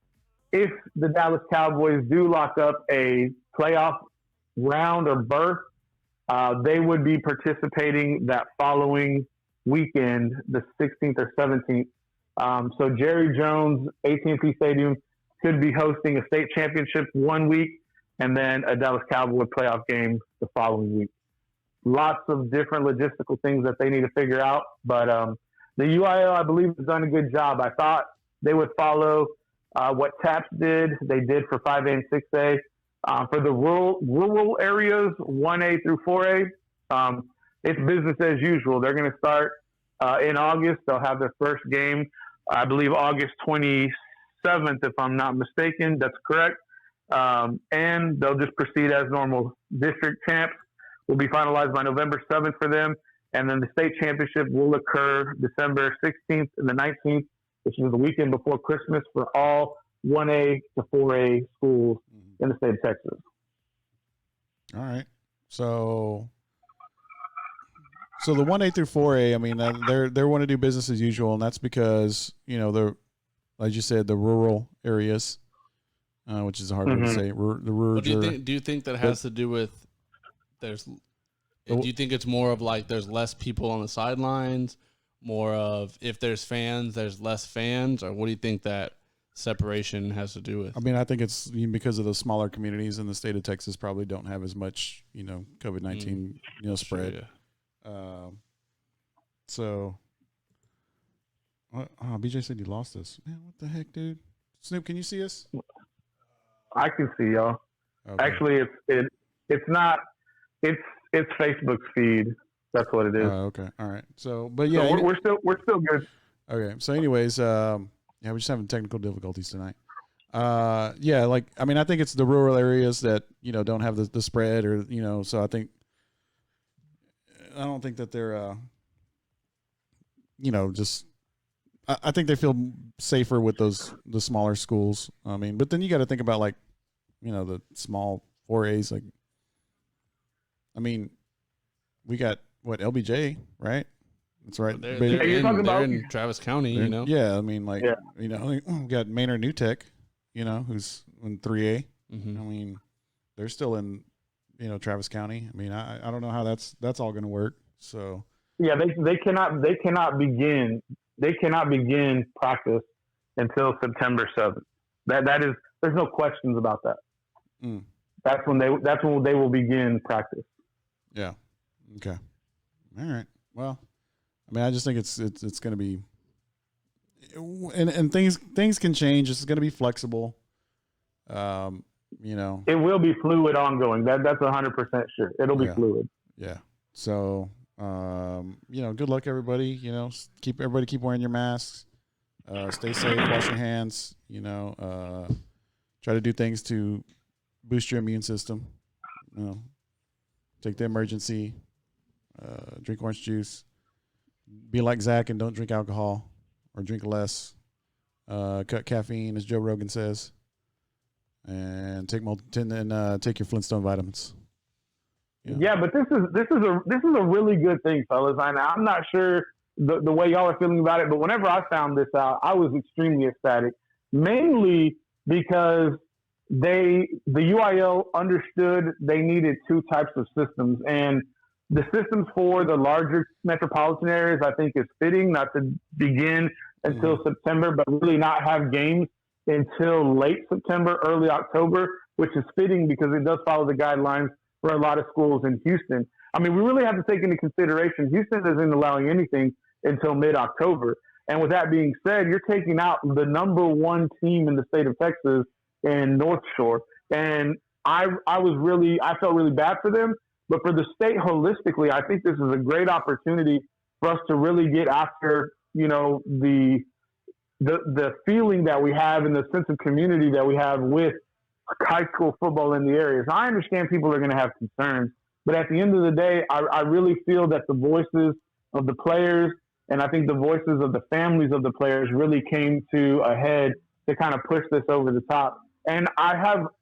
if the Dallas Cowboys do lock up a playoff round or berth, they would be participating that following weekend, the 16th or 17th. So Jerry Jones, AT&T Stadium, could be hosting a state championship one week and then a Dallas Cowboy playoff game the following week. Lots of different logistical things that they need to figure out. But the UIL, I believe, has done a good job. I thought they would follow what TAPS did. They did for 5A and 6A. For the rural areas, 1A through 4A, it's business as usual. They're going to start in August. They'll have their first game, I believe, August 27th, if I'm not mistaken. That's correct. And they'll just proceed as normal. District champs will be finalized by November 7th for them. And then the state championship will occur December 16th and the 19th, which is the weekend before Christmas for all 1A to 4A schools in the state of Texas. All right. So the 1A through 4A, I mean, they want to do business as usual, and that's because, they're, like you said, the rural areas, which is a hard word to say. The rural. Do you think that has to do with do you think it's more of like there's less people on the sidelines, more of if there's fans, there's less fans, or what do you think that separation has to do with? I mean, I think it's because of the smaller communities in the state of Texas probably don't have as much, COVID-19, spread. Sure, yeah. BJ said he lost us. Man, what the heck, dude? Snoop, can you see us? I can see y'all. Okay. Actually, it's not. It's Facebook's feed. That's what it is. Okay. All right. So, but yeah, so we're still good. Okay. So, anyways, we're just having technical difficulties tonight. Yeah, I think it's the rural areas that don't have the spread, or so I don't think that they're I think they feel safer with the smaller schools. I mean, but then you got to think about the small 4As. I mean, we got LBJ, right? That's right. They're in Travis County, Yeah, I mean, we got Maynard New Tech, who's in 3A. Mm-hmm. I mean, they're still in, Travis County. I mean, I don't know how that's all going to work. So yeah, they cannot begin practice until September 7th. That is, there's no questions about that. Mm. That's when they will begin practice. Yeah. Okay. All right. Well, I mean, I just think it's going to be, and things can change. It's going to be flexible. It will be fluid ongoing. That's 100% sure. It'll be fluid. Yeah. So, good luck, everybody. Keep wearing your masks. Stay safe. Wash your hands. Try to do things to boost your immune system. Take the emergency. Drink orange juice. Be like Zach and don't drink alcohol, or drink less. Cut caffeine, as Joe Rogan says, and take your Flintstone vitamins. Yeah, but this is a really good thing, fellas. I'm not sure the way y'all are feeling about it, but whenever I found this out, I was extremely ecstatic, mainly because the UIL understood they needed two types of systems, and the systems for the larger metropolitan areas, I think, is fitting, not to begin until September, but really not have games until late September, early October, which is fitting because it does follow the guidelines for a lot of schools in Houston. I mean, we really have to take into consideration Houston isn't allowing anything until mid-October. And with that being said, you're taking out the number one team in the state of Texas in North Shore. And I felt really bad for them. But for the state holistically, I think this is a great opportunity for us to really get after, the feeling that we have and the sense of community that we have with high school football in the areas. I understand people are going to have concerns, but at the end of the day, I really feel that the voices of the players and I think the voices of the families of the players really came to a head to kind of push this over the top. And I hope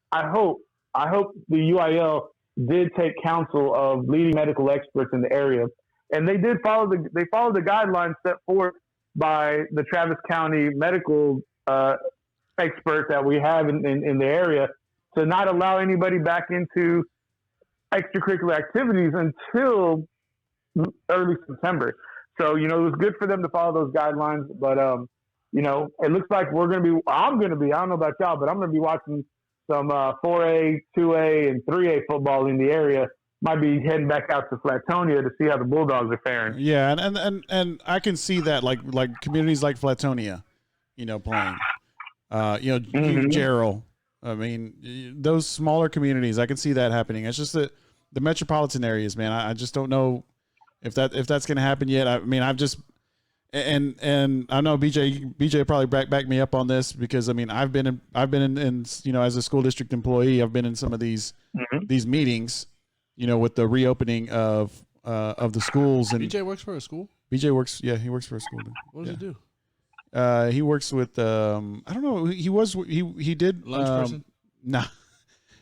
the UIL did take counsel of leading medical experts in the area, and they followed the guidelines set forth by the Travis County medical experts that we have in the area to not allow anybody back into extracurricular activities until early September. So, it was good for them to follow those guidelines, but, it looks like I'm going to be, I don't know about y'all, but I'm going to be watching some 4A, 2A, and 3A football in the area. Might be heading back out to Flatonia to see how the Bulldogs are faring. Yeah, and I can see that like communities like Flatonia, playing. Gerald. I mean, those smaller communities, I can see that happening. It's just that the metropolitan areas, man. I just don't know if that's going to happen yet. I mean, I've just and I know BJ probably back me up on this because I mean I've been in as a school district employee, I've been in some of these meetings, with the reopening of the schools. And BJ works for a school. BJ works, he works for a school. What does he do? He works with I don't know. He did lunch person. Nah,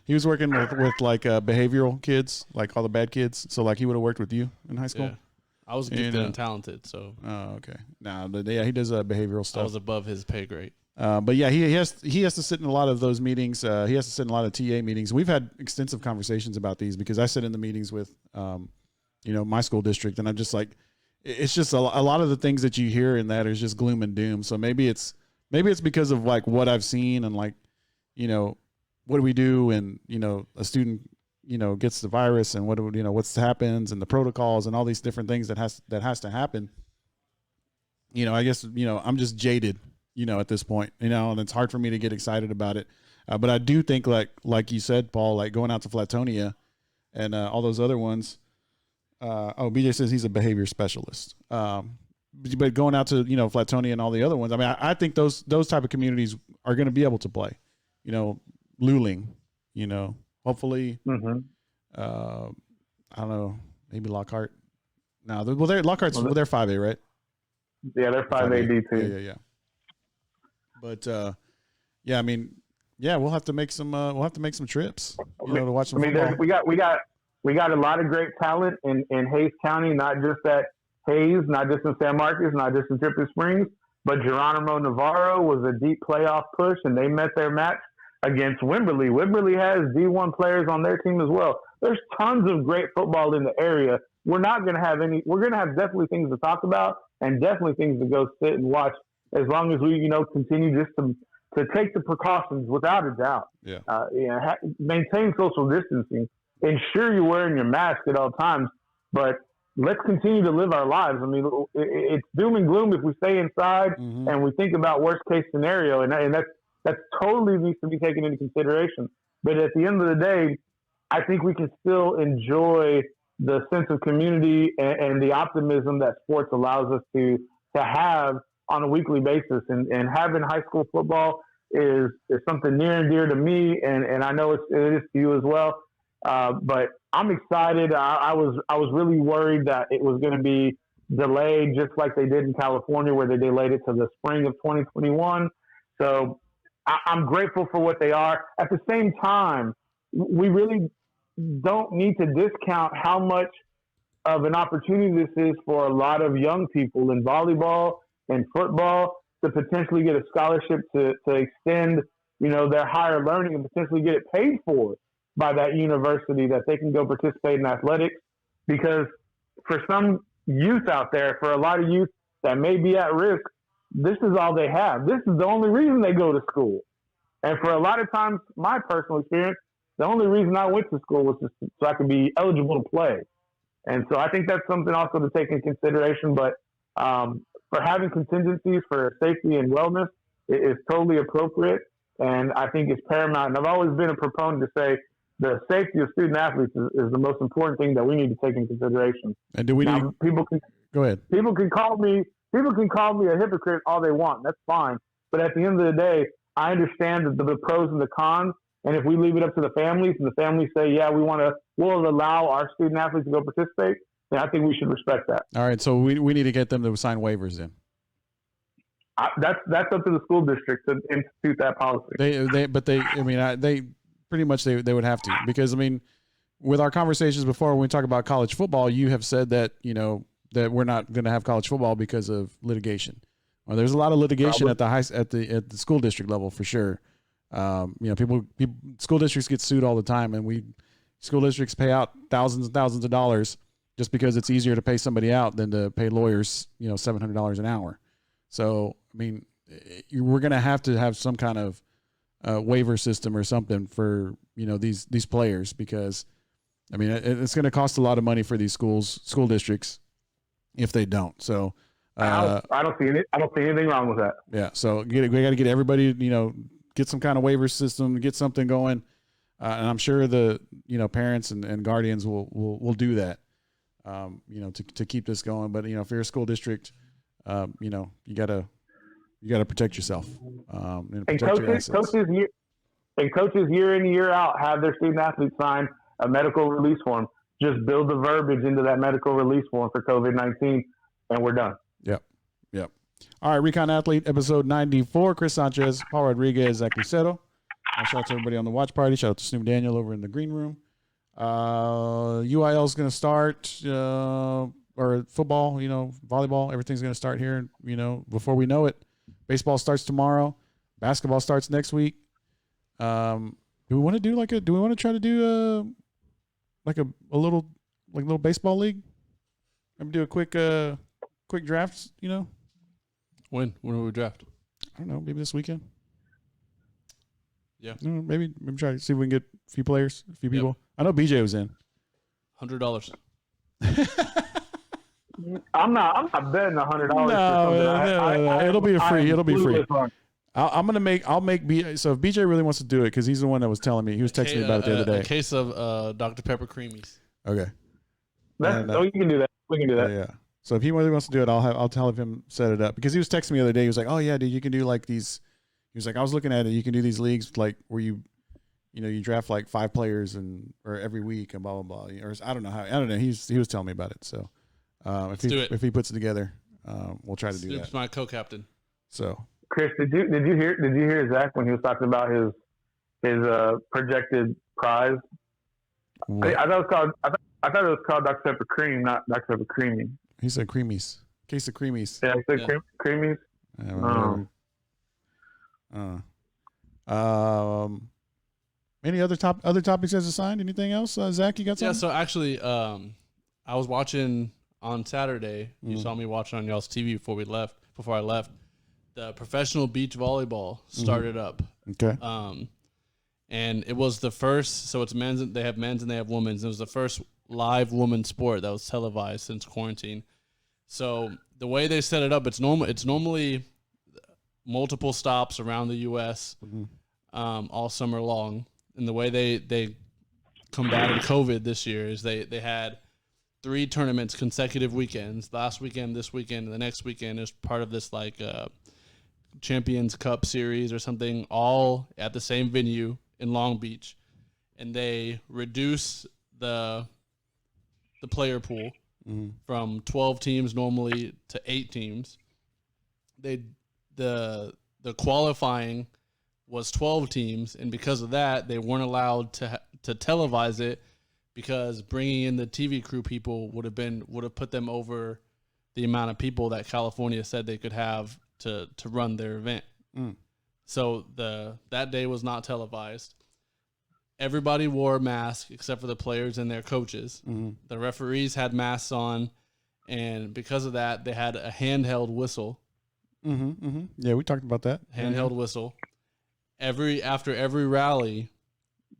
he was working with like behavioral kids, like all the bad kids. So like he would have worked with you in high school. Yeah. I was gifted and talented, so. Oh, okay. Nah, he does behavioral stuff. I was above his pay grade. But yeah, he has to sit in a lot of those meetings. He has to sit in a lot of TA meetings. We've had extensive conversations about these because I sit in the meetings with, my school district, and I'm just like, it's just a lot of the things that you hear in that is just gloom and doom. So maybe it's because of like what I've seen and like, what do we do? And, a student, gets the virus and what happens and the protocols and all these different things that has to happen. I guess, I'm just jaded, at this point, and it's hard for me to get excited about it. But I do think like you said, Paul, like going out to Flatonia and all those other ones. BJ says he's a behavior specialist. But going out to, Flatonia and all the other ones, I mean, I think those type of communities are going to be able to play, Luling, hopefully, I don't know, maybe Lockhart. No, Lockhart's, they're 5A, right? Yeah, they're 5A D2. Yeah. But, I mean, we'll have to make some trips, to watch some football. We got a lot of great talent in Hays County, not just at Hays, not just in San Marcos, not just in Dripping Springs, but Geronimo Navarro was a deep playoff push, and they met their match against Wimberley. Wimberley has D1 players on their team as well. There's tons of great football in the area. We're going to have definitely things to talk about and definitely things to go sit and watch as long as we, continue just to take the precautions without a doubt. Yeah. Maintain social distancing. Ensure you're wearing your mask at all times, but let's continue to live our lives. I mean, it's doom and gloom if we stay inside and we think about worst case scenario, and that's totally needs to be taken into consideration. But at the end of the day, I think we can still enjoy the sense of community and the optimism that sports allows us to have on a weekly basis. And having high school football is something near and dear to me, and I know it is to you as well. But I'm excited. I was really worried that it was going to be delayed, just like they did in California, where they delayed it to the spring of 2021. So I'm grateful for what they are. At the same time, we really don't need to discount how much of an opportunity this is for a lot of young people in volleyball and football to potentially get a scholarship to extend, their higher learning and potentially get it paid for by that university, that they can go participate in athletics. Because for some youth out there, for a lot of youth that may be at risk, this is all they have. This is the only reason they go to school. And for a lot of times, my personal experience, the only reason I went to school was just so I could be eligible to play. And so I think that's something also to take in consideration. But for having contingencies for safety and wellness is totally appropriate. And I think it's paramount. And I've always been a proponent to say, the safety of student athletes is the most important thing that we need to take into consideration. And do we Now, need? people can Go ahead. people can call me a hypocrite all they want. That's fine. But at the end of the day, I understand the pros and the cons. And if we leave it up to the families and the families say, yeah, we'll allow our student athletes to go participate, then I think we should respect that. All right. So we need to get them to sign waivers then. That's up to the school district to institute that policy. They pretty much they would have to, because I mean, with our conversations before when we talk about college football, you have said that, that we're not going to have college football because of litigation. Well, there's a lot of litigation at the school district level for sure. People school districts get sued all the time, and school districts pay out thousands and thousands of dollars just because it's easier to pay somebody out than to pay lawyers, $700 an hour. So, I mean, we're going to have some kind of waiver system or something for, these players, because I mean, it's going to cost a lot of money for these school districts if they don't. So, I don't see anything wrong with that. Yeah. So we got to get everybody, get some kind of waiver system, get something going. And I'm sure the, parents and guardians will do that, to keep this going. But, if you're a school district, you gotta protect yourself. And protect coaches year in, year out have their student athletes sign a medical release form. Just build the verbiage into that medical release form for COVID-19, and we're done. Yep. All right, Recon Athlete, episode 94. Chris Sanchez, Paul Rodriguez, Zach Lucero. Shout out to everybody on the watch party. Shout out to Snoop Daniel over in the green room. UIL is going to start, or football, volleyball. Everything's going to start here, before we know it. Baseball starts tomorrow. Basketball starts next week. Do we want to try to do a little baseball league? Maybe do a quick drafts, When will we draft? I don't know, maybe this weekend. Yeah. Maybe try to see if we can get a few players, a few people. Yep. I know BJ was in. $100. I'm not betting $100. No, it'll be free. It'll be free. I'll make BJ. So if BJ really wants to do it, because he's the one that was telling me, he was texting me about it the other day. A case of Dr. Pepper Creamies. Okay. You can do that. We can do that. Yeah. So if he really wants to do it, I'll tell him set it up, because he was texting me the other day. He was like, "Oh yeah, dude, you can do like these." He was like, "I was looking at it. You can do these leagues like where you draft like 5 players or every week and blah blah blah." Or I don't know how. I don't know. He was telling me about it. So if he puts it together, we'll try to do that. Snoop's my co-captain. So Chris, did you hear Zach when he was talking about his projected prize? I thought it was called Dr. Pepper Cream, not Dr. Pepper Creamy. He said creamies. Case of creamies. Yeah, he said creamies. Any other topics as assigned? Anything else, Zach? You got something? Yeah. So actually, I was watching on Saturday. You saw me watching on y'all's TV before I left. The Professional Beach Volleyball started up. Okay. And it was the first. So it's men's. They have men's and they have women's. It was the first live women's sport that was televised since quarantine. So the way they set it up, it's normally multiple stops around the U.S. All summer long. And the way they combated COVID this year is they had 3 tournaments consecutive weekends. Last weekend, this weekend, and the next weekend is part of this Champions Cup series or something, all at the same venue in Long Beach. And they reduce the player pool from 12 teams normally to 8 teams. The qualifying was 12 teams, and because of that, they weren't allowed to televise it, because bringing in the TV crew people would have put them over the amount of people that California said they could have to run their event. So that day was not televised. Everybody wore a mask except for the players and their coaches. The referees had masks on, and because of that, they had a handheld whistle. Yeah, we talked about that. Handheld whistle. After every rally,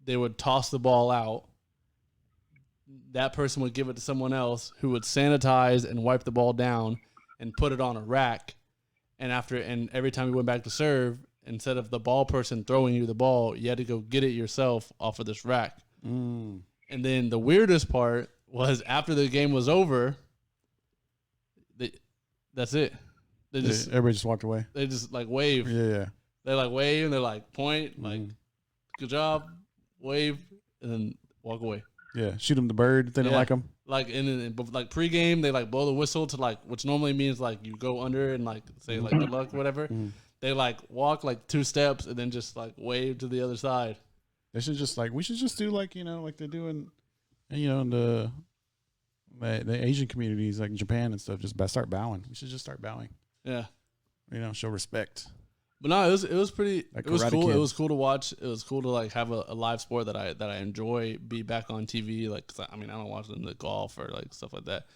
they would toss the ball out. That person would give it to someone else who would sanitize and wipe the ball down and put it on a rack. And every time you went back to serve, instead of the ball person throwing you the ball, you had to go get it yourself off of this rack. Mm. And then the weirdest part was after the game was over, that's it. Everybody just walked away. They just like wave. Yeah. They like wave and they're like point, like good job, wave, and then walk away. Yeah, shoot them the bird if they didn't like them. Like like pregame, they like blow the whistle to like, which normally means like you go under and like say like good luck or whatever. They like walk like 2 steps and then just like wave to the other side. They should just like, we should just do like, like they do in the Asian communities like Japan and stuff. Just start bowing. We should just start bowing. Yeah, show respect. But no, it was pretty. Like it was cool. Kid. It was cool to watch. It was cool to like have a live sport that I enjoy, be back on TV. Like, 'cause I don't watch the golf or like stuff like that.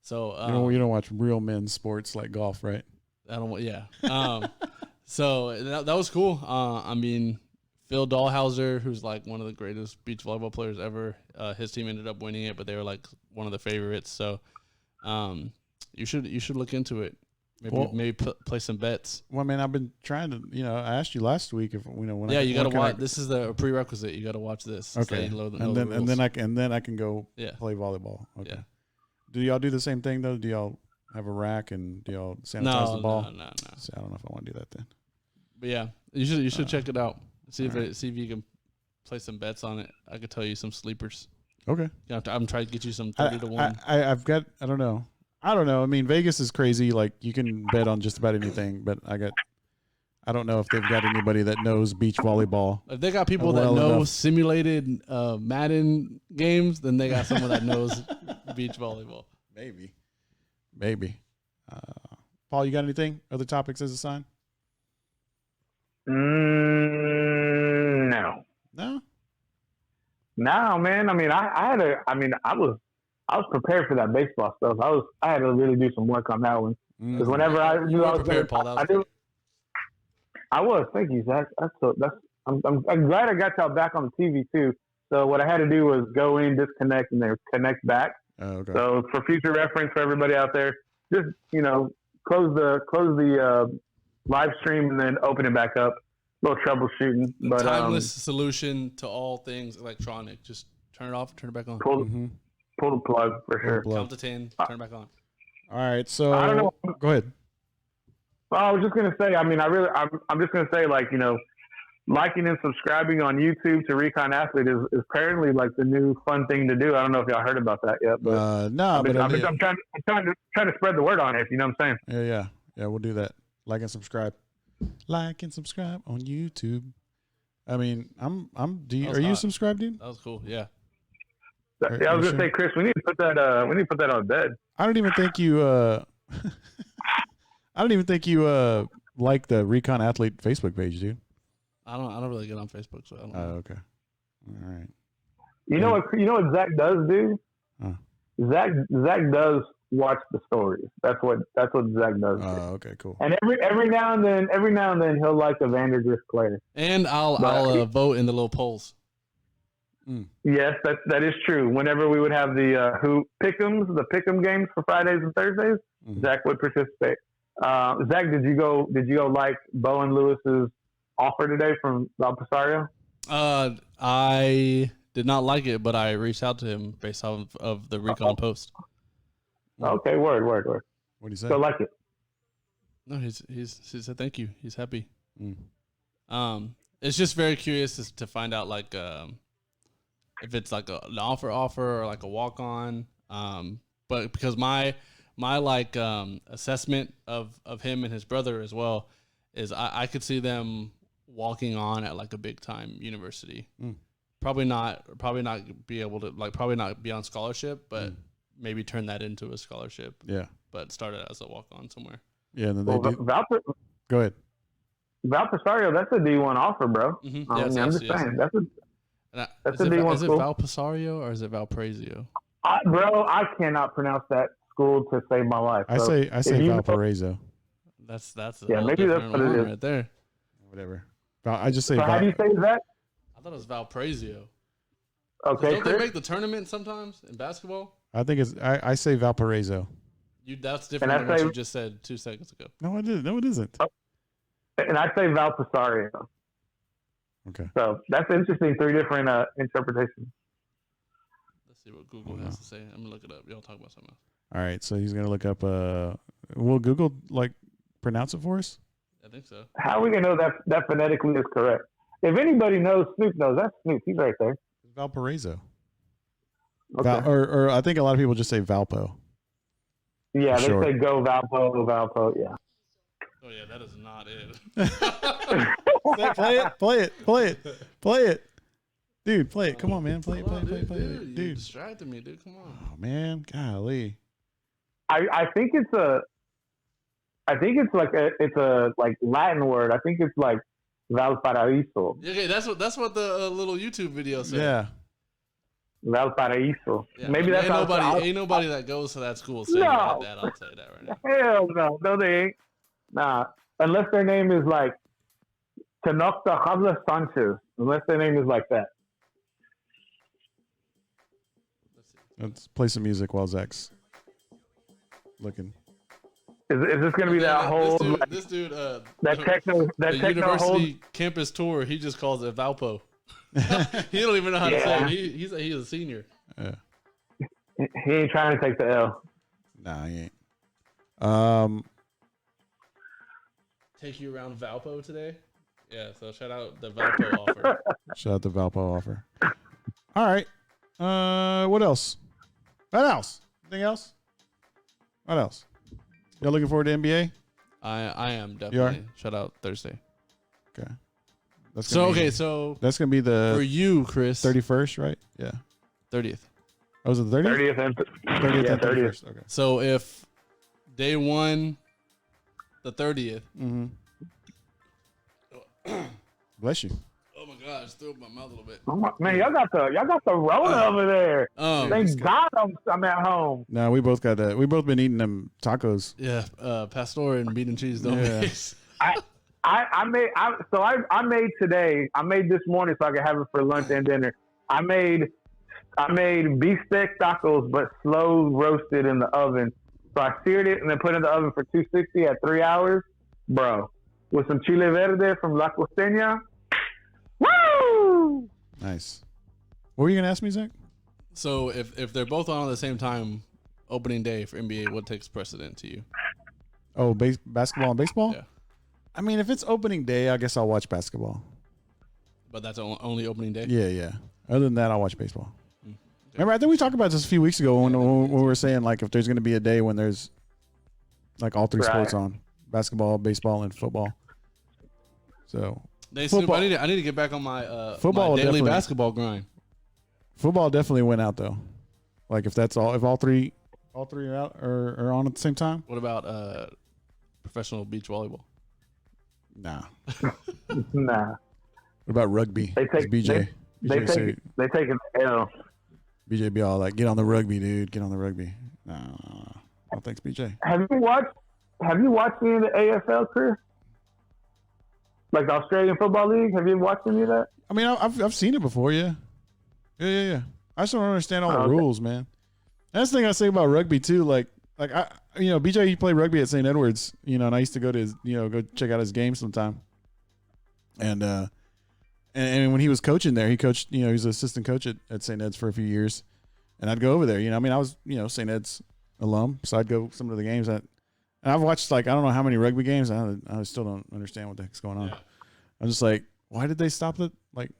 So you don't watch real men's sports like golf, right? I don't. Yeah. So that was cool. Phil Dahlhauser, who's like one of the greatest beach volleyball players ever, his team ended up winning it, but they were like one of the favorites. So, you should look into it. Maybe play some bets. Well, man, I've been trying to. I asked you last week if when you got to watch. This is the prerequisite. You got to watch this. Okay, and then I can go play volleyball. Okay. Yeah. Do y'all do the same thing though? Do y'all have a rack and do y'all sanitize the ball? No. See, I don't know if I want to do that then. But yeah, you should check it out. See if you can play some bets on it. I could tell you some sleepers. Okay. I'm trying to get you some 30-1. I've got. I don't know. I mean, Vegas is crazy. Like you can bet on just about anything, but I don't know if they've got anybody that knows beach volleyball. If they got people that know simulated Madden games, then they got someone that knows beach volleyball. Maybe. Paul, you got anything? Other topics as a sign? No. No, man. I mean, I was prepared for that baseball stuff. I had to really do some work on that one because whenever I knew I was prepared, Paul, I was. Thank you, Zach. I'm glad I got y'all back on the TV too. So what I had to do was go in, disconnect, and then connect back. Oh, okay. So for future reference for everybody out there, just close the live stream and then open it back up. A little troubleshooting, but timeless solution to all things electronic. Just turn it off, turn it back on. Pull the plug for sure. Count to 10, turn it back on. All right, so I don't know. Go ahead. Well, I was just gonna say. I mean, I'm just gonna say, like, liking and subscribing on YouTube to Recon Athlete is apparently like the new fun thing to do. I don't know if y'all heard about that yet, but no, I'm trying to spread the word on it. You know what I'm saying? Yeah. We'll do that. Like and subscribe on YouTube. I mean, are you subscribed, dude? That was cool. Yeah. I was gonna say, Chris, we need to put that on bed. I don't even think you. Like the Recon Athlete Facebook page, dude. I don't really get on Facebook, so I don't know. Oh, okay. All right. You know what Zach does do? Huh. Zach does watch the stories. That's what Zach does. Oh, okay, cool. And every now and then he'll like a Vandergrift player. And I'll vote in the little polls. Yes, that is true. Whenever we would have the the pick'em games for Fridays and Thursdays, Zach would participate. Zach, did you go like Bo and Lewis's offer today from Valpasario? I did not like it, but I reached out to him based off of the Recon post. Okay, word. What do you say? So like it? No, he said thank you. He's happy. It's just very curious to find out like if it's like an offer or like a walk on. But because my like assessment of him and his brother as well is I could see them walking on at like a big time university. Probably not be able to probably not be on scholarship, but maybe turn that into a scholarship. Yeah. But start it as a walk on somewhere. Yeah, and then they do. Go ahead. Valpasario, that's a D1 offer, bro. Mm-hmm. I'm just saying that's a D1 Is it school. Valpasario or is it Valparaiso? Bro, I cannot pronounce that school to save my life. I say Valparaiso. That's maybe that's what it is right there. Whatever. I just say. So how do you say that? I thought it was Valparaiso. Okay. Don't they make the tournament sometimes in basketball? I think it's. I say Valparaiso. That's different than what you just said 2 seconds ago. No, it isn't. No, it isn't. And I say Valpasario. Okay. So that's interesting. 3 different interpretations. See what Google has to say. I'm gonna look it up. Y'all talk about something else. All right, so he's gonna look up. Will Google like pronounce it for us? I think so. How are we gonna know that phonetically is correct? If anybody knows, Snoop knows. That's Snoop. He's right there. Valparaiso. Okay. Or I think a lot of people just say Valpo. Yeah, they short. say go Valpo. Yeah. Oh yeah, that is not it. Play it. Dude, play it. Come on, man. Play it. You Dude. distracted me, dude. Come on. Oh man, golly. I think it's like a Latin word. I think it's like Valparaiso. Okay, that's what the little YouTube video said. Yeah. Valparaiso. Yeah, Maybe that's ain't nobody that goes to that school saying like that. I'll tell you that right now. Hell no. No, they ain't. Nah. Unless their name is like Tanocta Javla Sanchez. Unless their name is like that. Let's play some music while Zach's looking. Is this going to be that whole this dude that techno university campus tour? He just calls it Valpo. He don't even know how to say it. He's a senior. Yeah. He ain't trying to take the L. Nah, he ain't. Take you around Valpo today. Yeah, so shout out the Valpo offer. Shout out the Valpo offer. All right. What else? Anything else? What else? Y'all looking forward to NBA? I am definitely. You are? Shout out Thursday. Okay. That's So that's gonna be for the you, Chris, 31st, right? Yeah. 30th. Oh, was it the 30th? 30th and 30th and 30th. 31st. Okay. So if day one, the 30th. Mm-hmm. Bless you. Oh my gosh, threw up my mouth a little bit. Man, y'all got the Rona over there. Thank God I'm at home. No, we both got that. We both been eating them tacos. Yeah, pastor and bean and cheese don't mix. I made today. I made this morning so I could have it for lunch and dinner. I made beefsteak tacos, but slow roasted in the oven. So I seared it and then put it in the oven for 260 at 3 hours, bro. With some chile verde from La Costeña. Woo! Nice. What were you gonna ask me, Zach? So if they're both on at the same time, opening day for NBA, what takes precedent to you? Oh, basketball and baseball? Yeah. I mean, if it's opening day, I guess I'll watch basketball. But that's only opening day? Yeah. Other than that, I'll watch baseball. Okay. Remember, I think we talked about this a few weeks ago when we were saying, like, if there's going to be a day when there's, like, all three sports on. Basketball, baseball, and football. So, football. I need to get back on my football my daily basketball grind. Football definitely went out, though. Like, if all three are out or on at the same time. What about professional beach volleyball? Nah. Nah. What about rugby? They take BJ. They take an L. BJ be all like, get on the rugby, dude. Get on the rugby. No, thanks, BJ. Have you watched any of the AFL, Chris? Like the Australian Football League? Have you watched any of that? I mean, I've seen it before, yeah. Yeah. I just don't understand all the rules, man. That's the thing I say about rugby too. Like BJ, he played rugby at St. Edward's, and I used to go to his, go check out his games sometime. And when he was coaching there, he coached, he was an assistant coach at St. Ed's for a few years. And I'd go over there, I mean, I was, St. Ed's alum, so I'd go some of the games and I've watched I don't know how many rugby games. I still don't understand what the heck's going on. Yeah. I'm just like, why did they stop it? Like,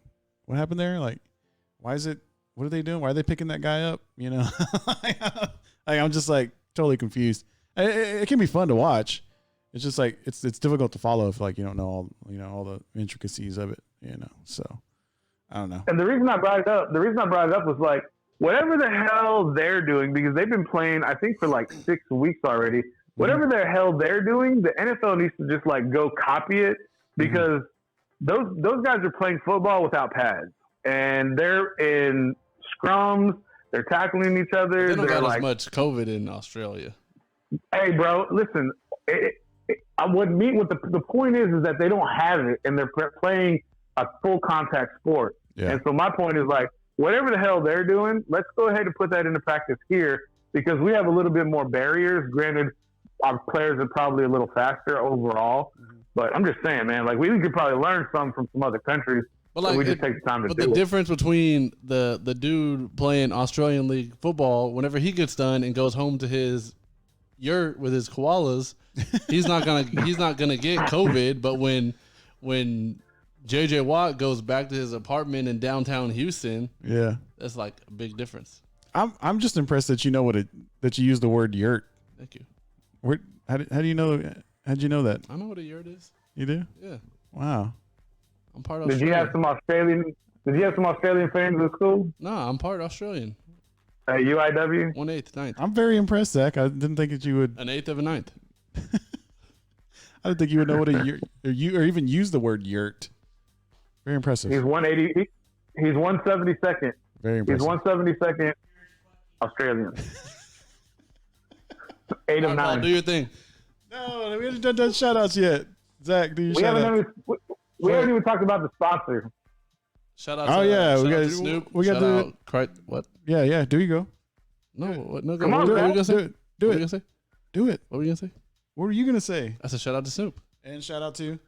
what happened there? Like, what are they doing? Why are they picking that guy up? I'm just like totally confused. It can be fun to watch. It's just like it's difficult to follow if you don't know all the intricacies of it. So I don't know. And the reason I brought it up was like whatever the hell they're doing, because they've been playing I think for 6 weeks already. Whatever the hell they're doing, the NFL needs to just go copy it, because those guys are playing football without pads and they're in scrums. They're tackling each other. They don't got as much COVID in Australia. Hey, bro, listen. The point is that they don't have it, and they're playing a full contact sport. Yeah. And so my point is whatever the hell they're doing, let's go ahead and put that into practice here, because we have a little bit more barriers. Granted, our players are probably a little faster overall, but I'm just saying, man, we could probably learn from other countries. But like, we just take the time to but do the it. difference between the dude playing Australian League football, whenever he gets done and goes home to his yurt with his koalas, he's not gonna get COVID. But when JJ Watt goes back to his apartment in downtown Houston, Yeah. that's like a big difference. I'm just impressed that you know that you use the word yurt. Thank you. How do you know? How'd you know that? I know what a yurt is. You do? Yeah, Wow. I'm part of. Did you have some Australian fans in school? No, I'm part Australian. At UIW? 1/8, 9th. I'm very impressed, Zach. I didn't think that you would. An 1/8 of a 9th. I didn't think you would know what a yurt or even use the word yurt. Very impressive. He's 180. He's 172nd. Very He's impressive. 172nd Australian. 8 of All right, Paul, 9. do your thing. No, we haven't done shout outs yet. Zach, do your We shout haven't out. we haven't even talked about the sponsor. Shout out. Oh, yeah, we shout out got- to Snoop. we got shout the- out what? Yeah. Do you go? No, what? No, Come what, on, what were man. you gonna say? Do it. Do What were you it. gonna say? Do it. What were you gonna say? What were you gonna say? I said shout out to Snoop. And shout out to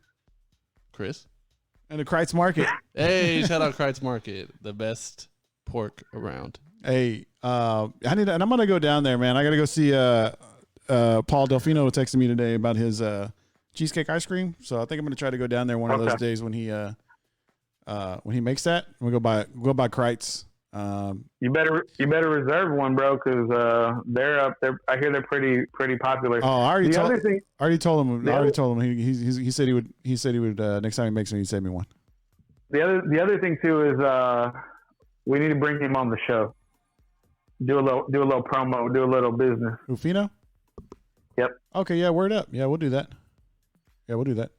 Chris. and the Kreitz Market. Hey, shout out Kreitz Market, the best pork around. Hey, I need, and I'm gonna go down there, man. I gotta go see. Paul Delfino texted me today about his cheesecake ice cream, so I think I'm gonna try to go down there one of those days when he makes that. We'll go by Kreitz. You better reserve one, bro, because they're up there. I hear they're pretty popular. Oh, I already The told. other thing, I already told him. The I already other- told him. He said he would. He said he would next time he makes one. He'd send me one. the other thing too is we need to bring him on the show. Do a little promo. Do a little business. Rufino? Yep. Okay, yeah, word up. Yeah, we'll do that. Yeah, we'll do that.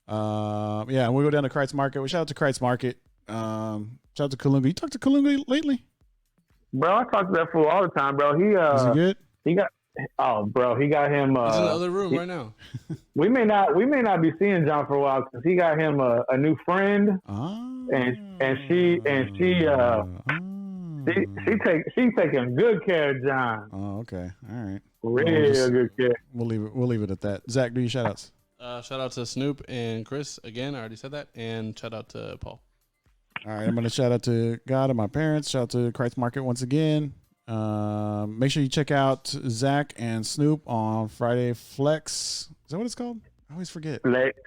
Yeah, we'll go down to Kreitz Market. Well, shout out to Kreitz Market. Shout out to Kalunga. You talked to Kalunga lately? Bro, I talk to that fool all the time, bro. Is he good? He got him. He's in the other room right now. We may not be seeing John for a while because he got him a new friend, and she taking good care of John. Oh, okay. All right. Real good care. We'll leave it at that. Zach, do your shout outs. Shout out to Snoop and Chris again. I already said that. And shout out to Paul. All right, I'm gonna shout out to God and my parents. Shout out to Kreitz Market once again. Make sure you check out Zach and Snoop on Friday Flex. Is that what it's called? I always forget. Flex.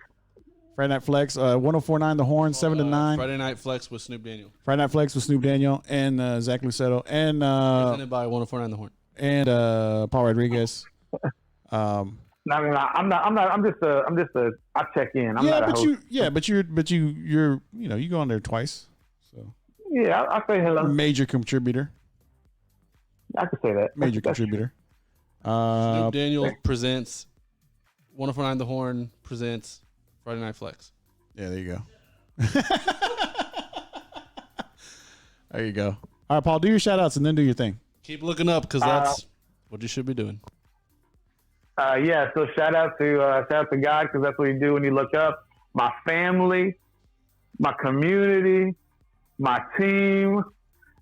Friday Night Flex, 104.9 The Horn, 7 to 9. Friday Night Flex with Snoop Daniel. Friday Night Flex with Snoop Daniel and Zach Lucetto and Presented by 104.9 The Horn. and Paul Rodriguez. No, I'm not. I'm just a. I check in. I'm not a host. You're you go on there twice. So Yeah, I say hello. major contributor. I can say that. Major That's- contributor. Snoop Daniel presents 104.9 The Horn presents Friday Night Flex. Yeah, there you go. There you go. All right, Paul, do your shout outs and then do your thing. Keep looking up because that's what you should be doing. Yeah, so shout out to God because that's what you do when you look up. My family, my community, my team.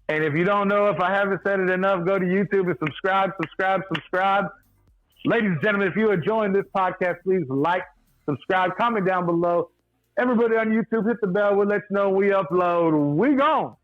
And if you don't know, if I haven't said it enough, go to YouTube and subscribe. Ladies and gentlemen, if you are enjoying this podcast, please like, subscribe, comment down below. Everybody on YouTube, hit the bell. We'll let you know when we upload. We gone.